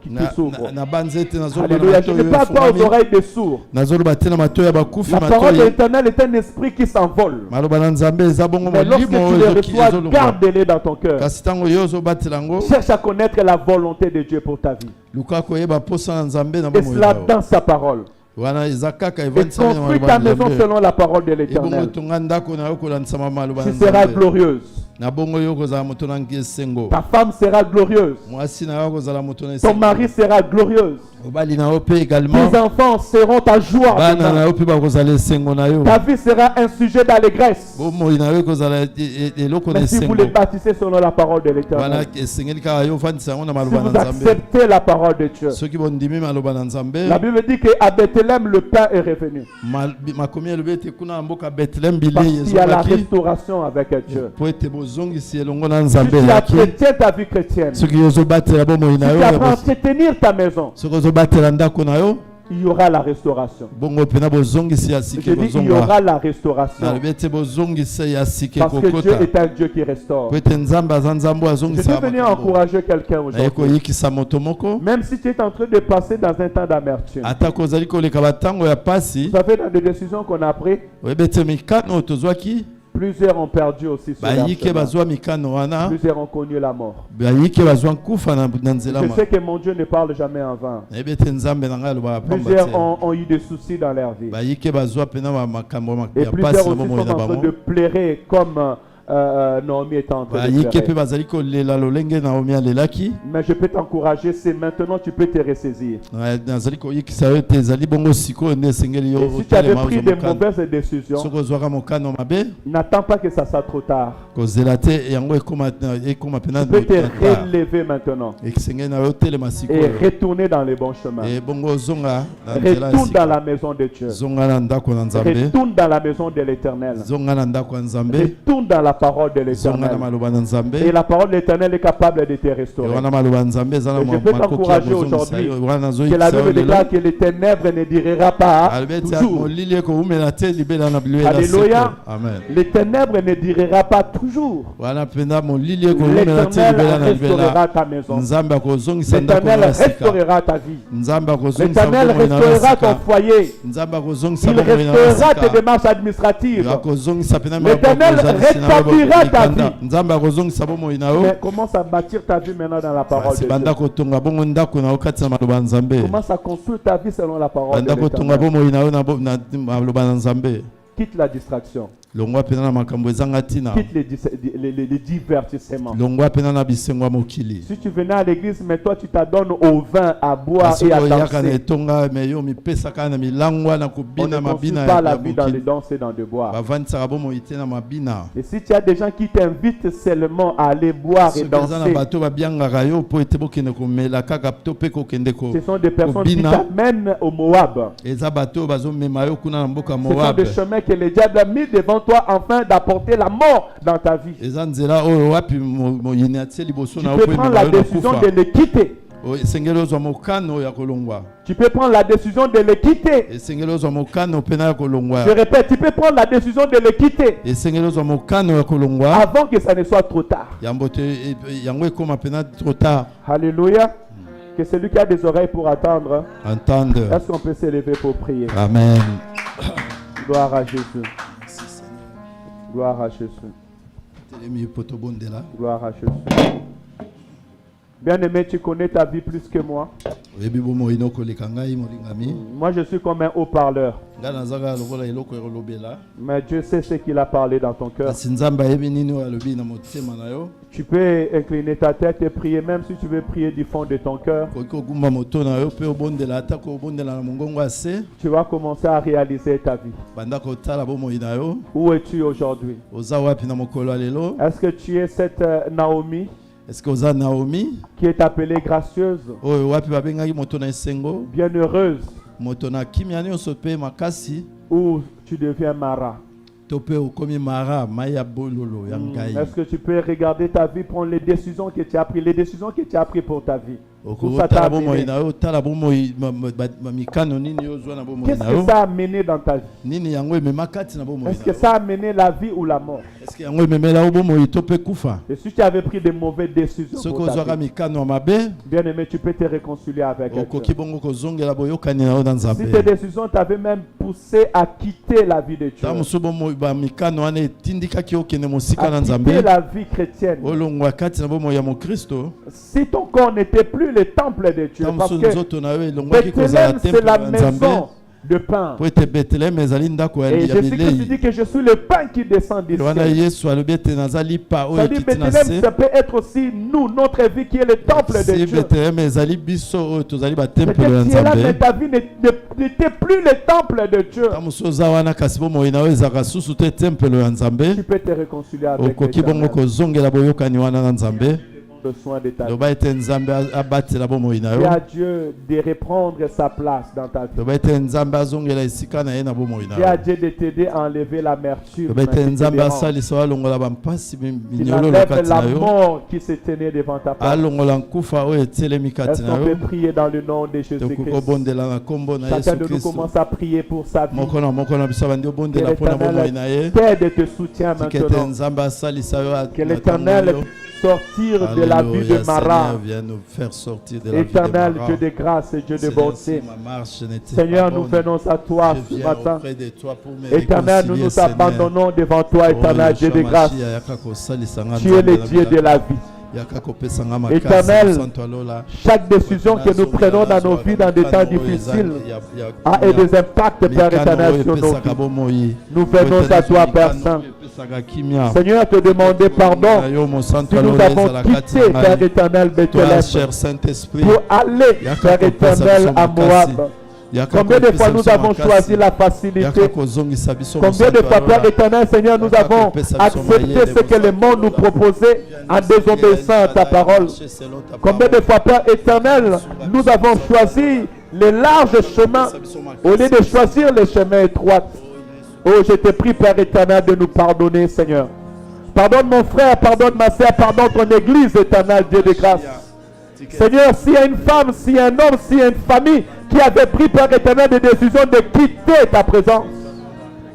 na banzete nazoloba na Alléluia. Je ne matoyo parle pas aux efungami oreilles des sourds. nazoloba te na matoyo ya bakufi La parole de matoyi l'Éternel est un esprit qui s'envole. maloba na nzambe eza bongo Mais lorsque tu molimo le oyo reçois, ezolongwa garde-les dans ton cœur. kasi ntango yo ozobatela yango Cherche à connaître la volonté de Dieu pour ta vie. luka koyeba posa na nzambe na Et bomoi cela na yo dans sa parole. wana eza kaka Et evandisami na construis maloba ta na maison nzambe selon la parole de ebongo l'Éternel. tonga ndako na yo kolandisama maloba na Tu seras nzambe glorieuse. na bongo yo kozala moto na esengo Ta femme sera glorieuse. mwasi na yo kozala moto na Ton esengo mari sera glorieuse. mobali na yo mpe également Tes enfants seront ta joie. bana na demain. yo mpe bakozala esengo na yo Ta vie sera un sujet d'allégresse. bomoi na yo ekozala eloko na Mais si vous esengo les bâtissez selon la parole de wana l'Éternel, esengeli kaka yo ofandisa yango na si maloba vous na nzambe acceptez la parole de Dieu, soki bondimi maloba na nzambe la Bible dit qu'à Bethléem, le pain est revenu. makomi elobi ete kuna na mboka betlehem Parce bilei qu'il y a la ezongaki restauration avec Dieu. po ete bozongisi elongo na Si nzambe tu elaki entretiens ta vie chrétienne, si soki ozobatela bomoi na tu yo apprends à entretenir ta maison, soki ozobatela ndako na yo il y aura la restauration. bongo mpena bozongisi ya Je sika dis, il y kozonga aura la restauration. nalobi ete bozongisi ya sika Parce que Dieu ekokota est un Dieu qui restaure. po ete nzambe aza nzambe Je azongisa suis venu encourager quelqu'un naye aujourd'hui. koyikisa moto moko Même si tu es en train de passer dans un temps d'amertume, atako ozali koleka batango ya pasi vous savez, dans des décisions qu'on a prises, oyebi ete mikano tozwaki plusieurs ont perdu aussi sur leur bayike chemin. bazwa mikano wana Plusieurs ont connu la mort. bayike bazwa nkufa na nzela Je ma sais que mon Dieu ne parle jamais en vain. nayebi ete nzambe na ngai alobaka pamba Plusieurs te ont eu des soucis dans leur vie. bayike bazwa mpena makambo Et ya plusieurs pasi na aussi bomoi sont na en train bango de pleurer comme Naomi est en train de bayike mpe pleurer. bazali kolela lolenge naomi alelaki Mais je peux t'encourager, c'est maintenant tu peux te ressaisir. nazali koyikisa yo ete ezali bongo sikoyo nde esengeli yo Et si tu avais otelema pris ozwa des mokano mauvaises décisions, soki ozwaka mokano mabe n'attends pas que ça soit trop tard. kozela te yango ekoma mpena Tu peux te relever maintenant esengeli na yo otelema et sikoyo retourner dans les bons chemins. bongo ozonga na nzela ya Retourne dans sika la maison de Dieu. zonga na ndako na nzambe Retourne dans la maison de l'Éternel. zonga na ndako ya nzambe Retourne dans la parole de zonga na l'Éternel. maloba na nzambe Et la parole de l'Éternel est capable de te restaurer. wana maloba ya nzambe eza na Et je peux makoki ya t'encourager kozongisa aujourd'hui yo wana que la nazoyikisa yo Bible lelo déclare que les ténèbres ne durera pas alobi ete toujours. molili ekoumela te libela na bilwela Alléluia. seko amen Les ténèbres ne durera pas toujours. wana mpena molili ekoumela te L'Éternel libela na libela restaurera ta maison. nzambe akozongisa ndako L'Éternel na sika restaurera ta vie. nzambe akozongisa L'Éternel bomoi na restaurera ton sika foyer. nzambe akozongisa Il bomoi na restaurera tes sika démarches administratives. akozongisa mpena L'Éternel rétablira ta vie. nzambe akozongisa bomoi na yo Mais commence à bâtir ta vie maintenant dans la parole de banda Dieu. kotonga bongo ndako na yo kati na maloba ya nzambe Commence à construire ta vie selon la parole de banda kotonga l'Éternel. bomoi na yo na maloba na nzambe Quitte la distraction. longwa mpena na makambo ezanga ntina Quitte les divertissements. longwa mpena na bisengo ya mokili Si tu venais à l'église, mais toi tu t'adonnes au vin, à boire kasi et à oyaka na danser. etonga me yo mipesaka na milangwa na On kobina ne construit mabina pas la ya vie dans de mokili danser, dans de boire. bavandisaka bomoi te na mabina Et si tu as des gens qui t'invitent seulement à aller boire et soki eza na danser, bato babiangaka yo mpo ete bokende komela kaka to mpe kokende ce sont des personnes qui kobina t'amènent au Moab. eza bato oyo bazomema yo kuna na mboka Ce sont moab des chemins que le diable a mis devant toi afin d'apporter la mort dans ta vie. eza nzela oyo wapi moyini atie liboso Tu na yo peux mpo prendre emema la yo na décision kufa de les quitter. esengeli ozwa mokano ya kolongwa Tu peux prendre la décision de les quitter. esengeli ozwa mokano mpena ya kolongwa Je répète, tu peux prendre la décision de les quitter esengeli ozwa mokano ya kolongwa avant que ça ne soit trop tard. yango ekoma mpena trop tard. Alléluia. Que celui qui a des oreilles pour attendre, Entendre. est-ce qu'on peut s'élever pour prier? Amen. Gloire à Jésus. Gloire à Jésus. Gloire à Jésus. Bien-aimé, tu connais ta vie plus que moi. Moi, je suis comme un haut-parleur. Mais Dieu sait ce qu'il a parlé dans ton cœur. Tu peux incliner ta tête et prier, même si tu veux prier du fond de ton cœur. Tu vas commencer à réaliser ta vie. Où es-tu aujourd'hui? Est-ce que tu es cette Naomi? Est-ce que vous avez Naomi qui est appelée gracieuse, bienheureuse, Ou tu deviens Mara. Tope okomi mara maya bololo ya ngai. Est-ce que tu peux regarder ta vie, prendre les décisions que tu as prises, les décisions que tu as prises pour ta vie? Qu'est-ce que ça a mené dans ta vie? Est-ce que ça a mené la vie ou la mort? Et si tu avais pris de mauvaises décisions pour ta vie, bien aimé, tu peux te réconcilier avec quelqu'un. Si tes décisions t'avaient même poussé à quitter la vie de Dieu, à quitter la vie chrétienne, si ton corps n'était plus le temple de Dieu, parce que Bethléem, c'est la maison de pain. Et Jésus-Christ dit que je suis le pain qui descend du ciel. Ça dit Bethléem, ça peut être aussi nous, notre vie qui est le temple de Dieu. C'est là que ta vie n'était plus le temple de Dieu. Tu peux te réconcilier avec Dieu. Le soin de ta vie. Et à Dieu de reprendre sa place dans ta vie. Et à Dieu de t'aider à enlever l'amertume. Il enlève la mort qui se tenait devant ta porte. Est-ce qu'on peut prier dans le nom de Jésus-Christ? Chacun de nous commence à prier pour sa vie. Que l'Éternel t'aide et te soutient maintenant. Que l'Éternel sortir de la vie de Mara. Éternel Dieu de grâce et Dieu de bonté. Seigneur, nous venons à toi ce matin. Éternel, nous nous abandonnons devant toi, éternel Dieu de grâce. Tu es le Dieu de la vie. Éternel, chaque décision que nous prenons dans nos vies dans des temps difficiles a des impacts, Père éternel, sur nos vies. Nous venons à toi, Père Saint. Seigneur, te demander pardon si nous avons quitté, Père éternel, Bethléem pour aller, Père éternel, à Moab. Combien de fois nous avons choisi la facilité? Combien de fois, Père éternel, Seigneur, nous avons accepté ce que le monde nous proposait en désobéissant à ta parole? Combien de fois, Père éternel, nous avons choisi les larges chemins au lieu de choisir les chemins étroits? Oh, je te prie, Père éternel, de nous pardonner, Seigneur. Pardonne mon frère, pardonne ma soeur, pardonne ton église, éternel, Dieu de grâce. Seigneur, s'il y a une femme, s'il y a un homme, s'il y a une famille qui avait pris, Père éternel, des décisions de quitter ta présence,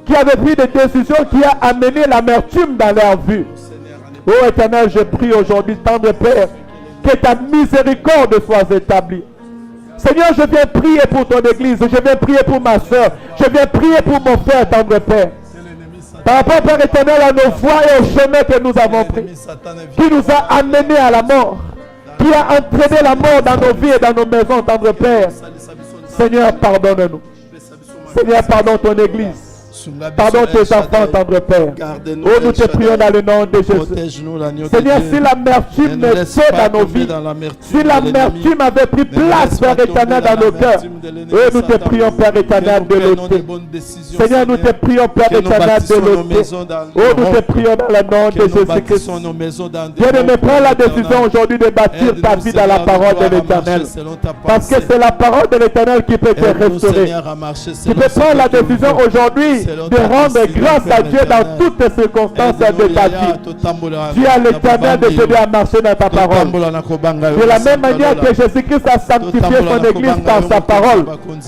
qui avait pris des décisions qui a amené l'amertume dans leur vie. Oh éternel, je prie aujourd'hui, tendre Père, que ta miséricorde soit établie. Seigneur, je viens prier pour ton église, je viens prier pour ma soeur, je viens prier pour mon frère, tendre Père. Par rapport, Père éternel, à nos voies et au chemin que nous avons pris, qui nous a amenés à la mort, qui a entraîné la mort dans nos vies et dans nos maisons, tendre Père. Seigneur, pardonne-nous. Seigneur, pardonne ton église. Pardonne tes enfants, tendre Père. Oh, nous te prions dans le nom de Jésus. Seigneur, si l'amertume était dans nos vies, si l'amertume avait pris place, Père éternel, dans nos cœurs, oh, nous te prions, Père éternel, de l'ôter. Seigneur, nous te prions, Père éternel, de l'ôter. Oh, nous te prions dans le nom de Jésus-Christ. Bien-aimé, prends la décision aujourd'hui de bâtir ta vie dans la parole de l'Éternel. Parce que c'est la parole de l'Éternel qui peut te restaurer. Tu peux prendre la décision aujourd'hui de rendre grâce à Dieu dans toutes les circonstances de ta vie. Dis à l'Éternel de t'aider à marcher dans ta parole. De la même manière que Jésus-Christ a sanctifié son Église par sa parole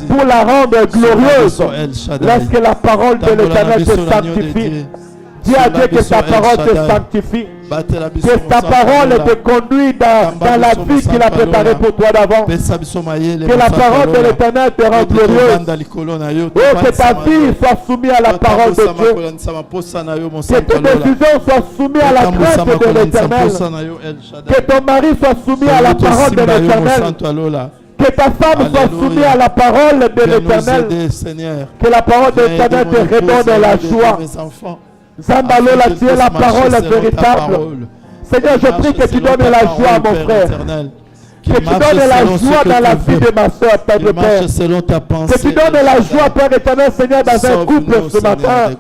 pour la rendre glorieuse. Lorsque la parole de l'Éternel te sanctifie, dis à Dieu que sa parole te sanctifie. Que ta parole te conduit dans la vie qu'il a préparée pour toi d'avant. Que la parole de l'Éternel te rend glorieuse. Oh, que ta vie soit soumise à la parole de Dieu. Que tes décisions soient soumises à la crainte de l'Éternel. Que ton mari soit soumis à la parole de l'Éternel. Que ta femme soit soumise à la parole de l'Éternel. Que la parole de l'Éternel te redonne la joie. Zambalola, tu es la parole véritable. Seigneur, je prie que tu donnes la joie à mon frère. Que tu donnes la joie dans la vie de ma soeur, Père de Père. Que tu donnes la joie, Père éternel, Seigneur, dans un couple ce matin.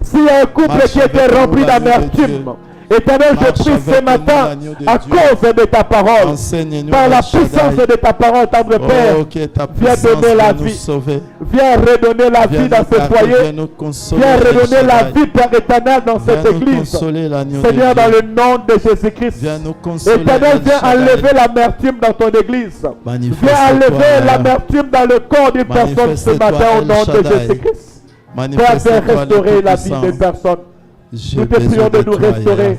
S'il y a un couple qui était rempli d'amertume, Éternel, je Marche prie ce avec nous, matin l'agneau de à Dieu. cause de ta parole, Enseigne-nous, par la El Shaddai. puissance de ta parole, tendre Père. Oh, que ta Viens puissance donner la vienne nous vie. sauver. Viens redonner la Viens vie dans nous ce garder, foyer. viens nous consoler, Viens El redonner la Shaddai. vie, Père éternel, dans Viens cette nous église. consoler, l'agneau de Seigneur, dans Dieu. le nom de Jésus-Christ. Viens nous consoler, Éternel, El viens Shaddai. enlever l'amertume dans ton église. Viens Manifeste-toi, enlever Père. l'amertume dans le corps d'une personne ce Manifeste-toi, matin au El nom de Shaddai. Jésus-Christ. Père, viens Manifeste-toi, restaurer le la vie Tout-Puissant. des personnes. J'ai Nous te prions besoin de de nous toi, restaurer. Yahweh.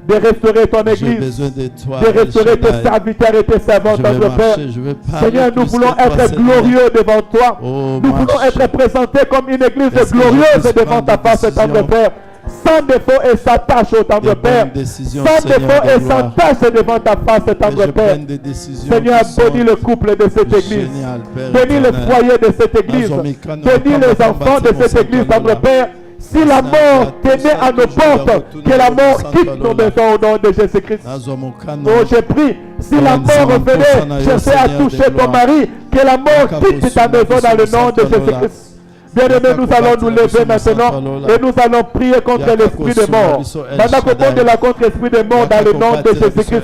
De restaurer ton J'ai église. besoin de toi, De El restaurer tes Shaddai. serviteurs et tes servantes, Je vais notre Père. marcher, je vais parler Seigneur, nous plus voulons que toi, être Seigneur. glorieux devant toi. Oh, Nous voulons marche. être présentés comme une église Est-ce que je glorieuse puisse devant ta prendre des face, tendre décisions? Père. Sans défaut et sans tâche, ô tendre Des Père. bonnes décisions, Sans Seigneur défaut de et sans gloire. tâche devant ta face, Que tendre je Père. prenne des décisions Seigneur, qui sont bénis le couple de cette église. géniales, Père Bénis le éternel. foyer de cette église. Azomikano, Bénis les Kamba, enfants de Kamba, cette église, Kamba, tendre Kamba. Père. Si la mort tenait à nos portes, que la mort quitte nos maisons au nom de Jésus-Christ. Azomokano. Oh, je prie, si la mort venait chercher à toucher ton mari, que la mort quitte ta maison dans le nom de Jésus-Christ. Bien-aimés, nous allons nous lever maintenant et nous allons prier contre l'esprit de mort. Maintenant, de la contre l'esprit de mort dans le nom de Jésus-Christ.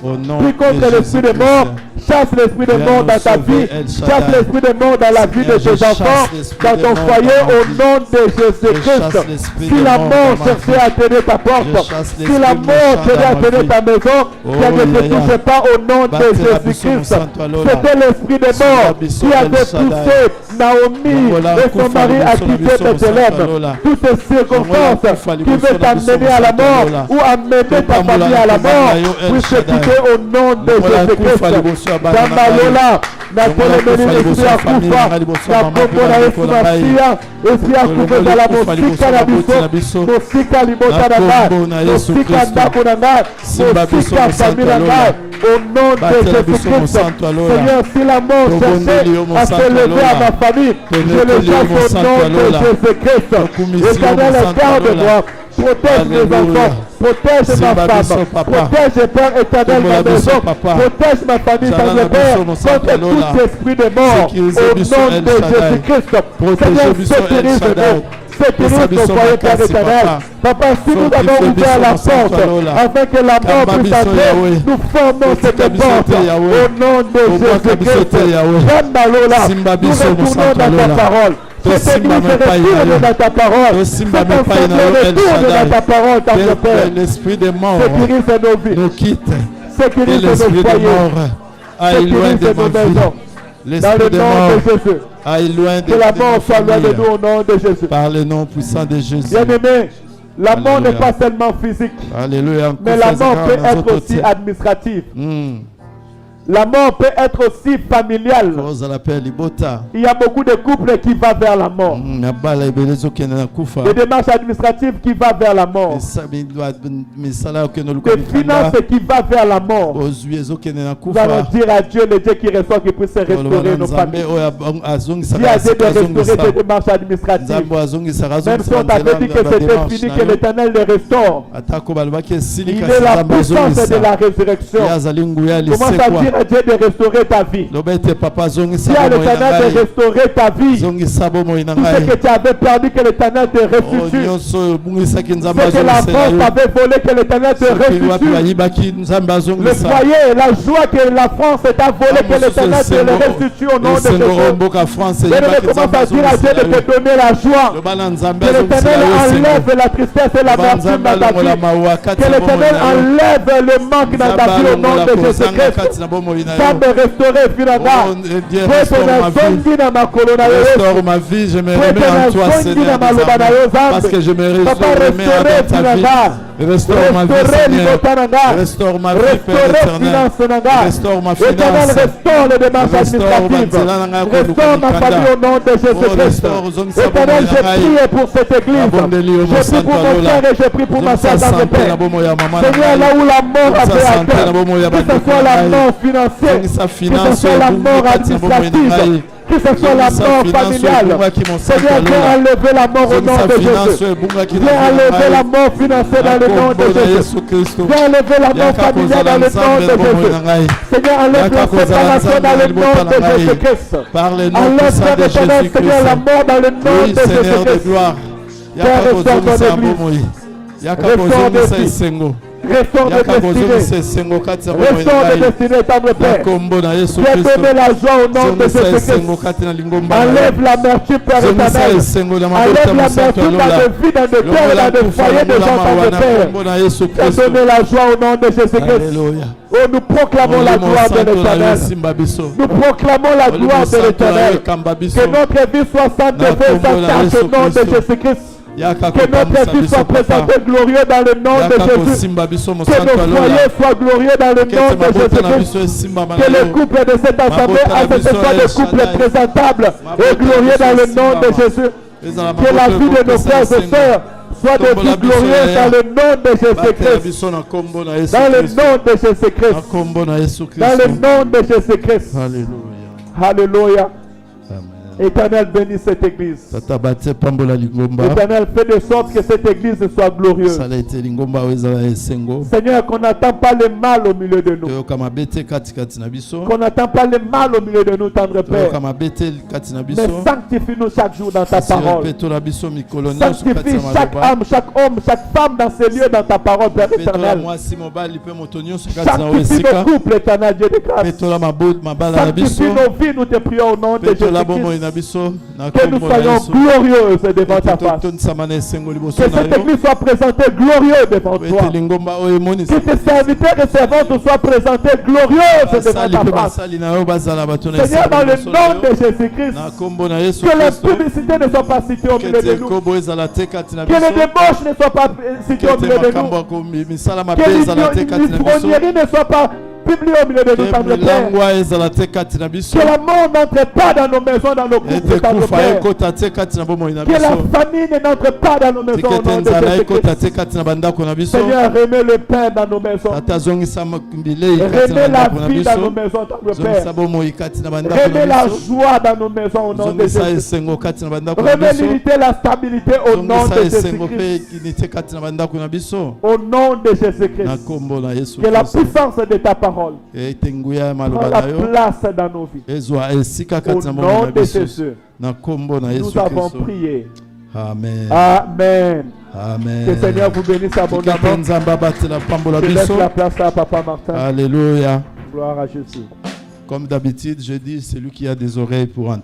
Au nom Prie contre de l'esprit de Jésus-Christ. mort, chasse l'esprit de Viens mort nous dans ta sauver, vie, El Shaddai. chasse l'esprit de mort dans la vie de Seigneur, je tes enfants, chasse l'esprit dans de ton mort foyer dans ma au vie. nom de Je chasse Jésus-Christ. l'esprit Si de la mort mort dans ma cherchait vie. à tenir ta porte, Je chasse si l'esprit la méchant mort dans tenait à ma tenir vie. ta maison, Oh, qu'elle ne te yeah, yeah. touche pas au nom de Battez la Jésus-Christ. Bisson Santo Alola. C'était l'esprit de mort Bisson qui El avait Shaddai. poussé Naomi Voilà, et son Kufa, mari à Bisson, quitter Bisson, Bethléem. Santo Alola. Toutes ces circonstances Kufa, qui Bisson, veulent t'amener Bisson, à la Santo mort Alola. ou amener ta Kufa, famille à la Kufa, mort, Mayo, El puisse se Shaddai. quitter au nom de Voilà, Jésus-Christ. Kufa, Liboso, Abana, Dans ma Lola, na Voilà, telemeni Kufa, Liboso, esprit ya famille, kufa, Liboso, na Mama, kombo na Kufa, Yesu Liboso, Masiya, esprit ya kufa ezala Kufa, Liboso, mosika na Maboti na biso, biso. mosika libota na Na kombo na ngai, Yesu mosika Kristo. ndako na ngai, Simba biso, mosika famille na Mosanto ngai, Alola. au nom de Batela biso, Jésus-Christ. Mosanto Alola. Seigneur, si la mort Tobondeli cherchait yo, à Mosanto se lever à Alola. ma famille, je le Tenez-le, chasse au Mosanto nom de Alola. Jésus-Christ. Tokumisi yo, Éternel, Mosanto garde-moi, Alola. protège mes Alléluia. enfants, protège ma Simba femme, biso, papa. protège Père éternel Tomola ma biso, maison, papa. protège ma famille Zala dans na le Père, biso, Mosanto contre Alola. tout esprit de mort, Sécurise au biso, nom El de Shaddai. Jésus-Christ. Protège Seigneur, biso, El sécurise-nous, Shaddai. sécurise Pesa biso nos foyers, Père makasi, éternel. Papa, si nous Fortifie avons biso, ouvert la Mosanto porte, Alola. afin que la mort Kamba puisse biso, entrer, Yahweh. nous formons cette Kotika biso porte, te, Yahweh. au nom de Obwaka biso te, Jésus-Christ. Yahweh. Kambalola, Simba nous biso, retournons Mosanto dans ta Alola. parole. To Cette simba église me pai na retourne yo. dans ta parole. To simba Cette me pai na yo, assemblée El retourne Shaddai. dans ta parole, ton Père. Que l'esprit de mort Sécurise nos vies. nous quitte. Que Sécurise l'esprit nos de foyers. mort aille loin Sécurise de nos ma vie. maisons. Dans L'esprit le de nom mort de Jésus. aille loin de Que la de mort ma soit loin de famille. nous au nom de Jésus. Par le nom puissant de Jésus. Bien-aimé, la mort Alléluia. n'est pas seulement physique, Alléluia. mais la mort peut être aussi administrative. La mort peut être aussi familiale. Cause l'appel Libota. Il y a beaucoup de couples qui vont vers la mort. Nabala ibelezo kena kufa. Des démarches administratives qui vont vers la mort. Misala que nous Des finances qui vont vers la mort. ozuezo kena Nous allons kufa. dire à Dieu, le Dieu qui ressort, qui puisse restaurer nos familles. Dieu a dit de restaurer ces démarches administratives. Même si on t'avait dit que c'était fini, que l'Éternel les restaure. Il est la puissance de la résurrection. Commence à dire à Dieu de restaurer ta vie. Dis à l'Éternel de restaurer ta vie. Tout ce que tu avais perdu, que l'Éternel te restitue. Ce que la France avait volé, que l'Éternel te restitue. Le foyer, la joie que la France t'a volé, que l'Éternel te le restitue au nom de Jésus. Mais commence à dire à Dieu de te donner la joie. Que l'Éternel enlève la tristesse et l'amertume dans ta vie. Que l'Éternel enlève le manque dans ta vie au nom de Jésus-Christ. Femme restaurée, Finanda. Restaure ma vie, je me remets en toi, Seigneur, parce que je me remets en ta vie. Restaure ma vie, Seigneur. Restaure ma vie, Père éternel. Restaure ma finance. Restaure les démarches administratives. Restaure ma famille au nom de Jésus-Christ. Éternel, je prie pour cette église. Je prie pour mon frère et je prie pour ma soeur dans le Père. Seigneur, là où la mort a fait atteindre, que ce soit la mort financière, que ce soit la mort administrative, que ce soit la mort familiale. Seigneur, viens enlever la mort au nom de Jésus. Viens enlever la mort financière dans le nom de Jésus. Viens enlever la mort familiale dans le nom de Jésus. Seigneur, enlève la séparation dans le nom de Jésus-Christ. Enlève, Père éternel, Seigneur, la mort dans le nom de Jésus-Christ. Père, restaure ton église. Restaure des vies. Restaure de destinée. Restaure de destinée, tendre Père. Viens donner la joie au nom de Jésus-Christ. Enlève l'amertume, Père éternel. Enlève l'amertume dans le vie, dans le cœur et dans le foyer des gens, tendre Père. Viens donner la joie au nom de Jésus-Christ. Oh, nous proclamons la gloire de l'Éternel. Nous proclamons la gloire de l'Éternel. Que notre vie soit sanctifiée, sans tâche au nom de Jésus-Christ. Que notre vie soit présentée glorieux dans le nom de Jésus. Que nos foyers soient glorieux dans le nom de Jésus-Christ. Que le couple de cette assemblée soit des couples présentables et glorieux dans le nom de Jésus. Que la vie de nos frères et sœurs soit des vies glorieuses dans le nom de Jésus-Christ. Dans le nom de Jésus-Christ. Dans le nom de Jésus-Christ. Alléluia. Éternel, bénis cette église. Éternel, fais de sorte que cette église soit glorieuse. Seigneur, qu'on n'attend pas le mal au milieu de nous. Qu'on n'attend pas le mal au milieu de nous, tendre Père. Mais sanctifie-nous chaque jour dans ta parole. Sanctifie chaque âme, chaque homme, chaque femme dans ces lieux, dans ta parole, Père éternel. Sanctifie nos couples, éternel Dieu de grâce. Sanctifie nos vies, nous te prions au nom de Jésus-Christ. Que nous soyons glorieux devant ta face. Que cette église soit présentée glorieuse devant toi. Que tes serviteurs et servantes soient présentés glorieuses devant ta face. Seigneur, dans le nom de Jésus-Christ, que les publicités ne soient pas citées au milieu de nous. Que les débauches ne soient pas citées au milieu de nous. Que l'ivrognerie ne soit pas publié au milieu de nous, tendre Père. Que la mort n'entre pas dans nos maisons, dans nos couples, tendre Père. Que la famine n'entre pas dans nos maisons au nom de Jésus-Christ. Seigneur, remets le pain dans nos maisons. Remets la vie dans nos maisons, tendre Père. Remets la joie dans nos maisons au nom de Jésus. Remets l'unité, la stabilité au nom de Jésus-Christ. Au nom de Jésus-Christ. Que la puissance de ta parole prend la place dans nos vies. Au nom de Jésus, nous avons prié. Amen. Amen. Amen. Que le Seigneur vous bénisse abondamment. Je laisse la place à Papa Martin. Alléluia. Gloire à Jésus. Comme d'habitude, je dis, celui qui a des oreilles pour entendre.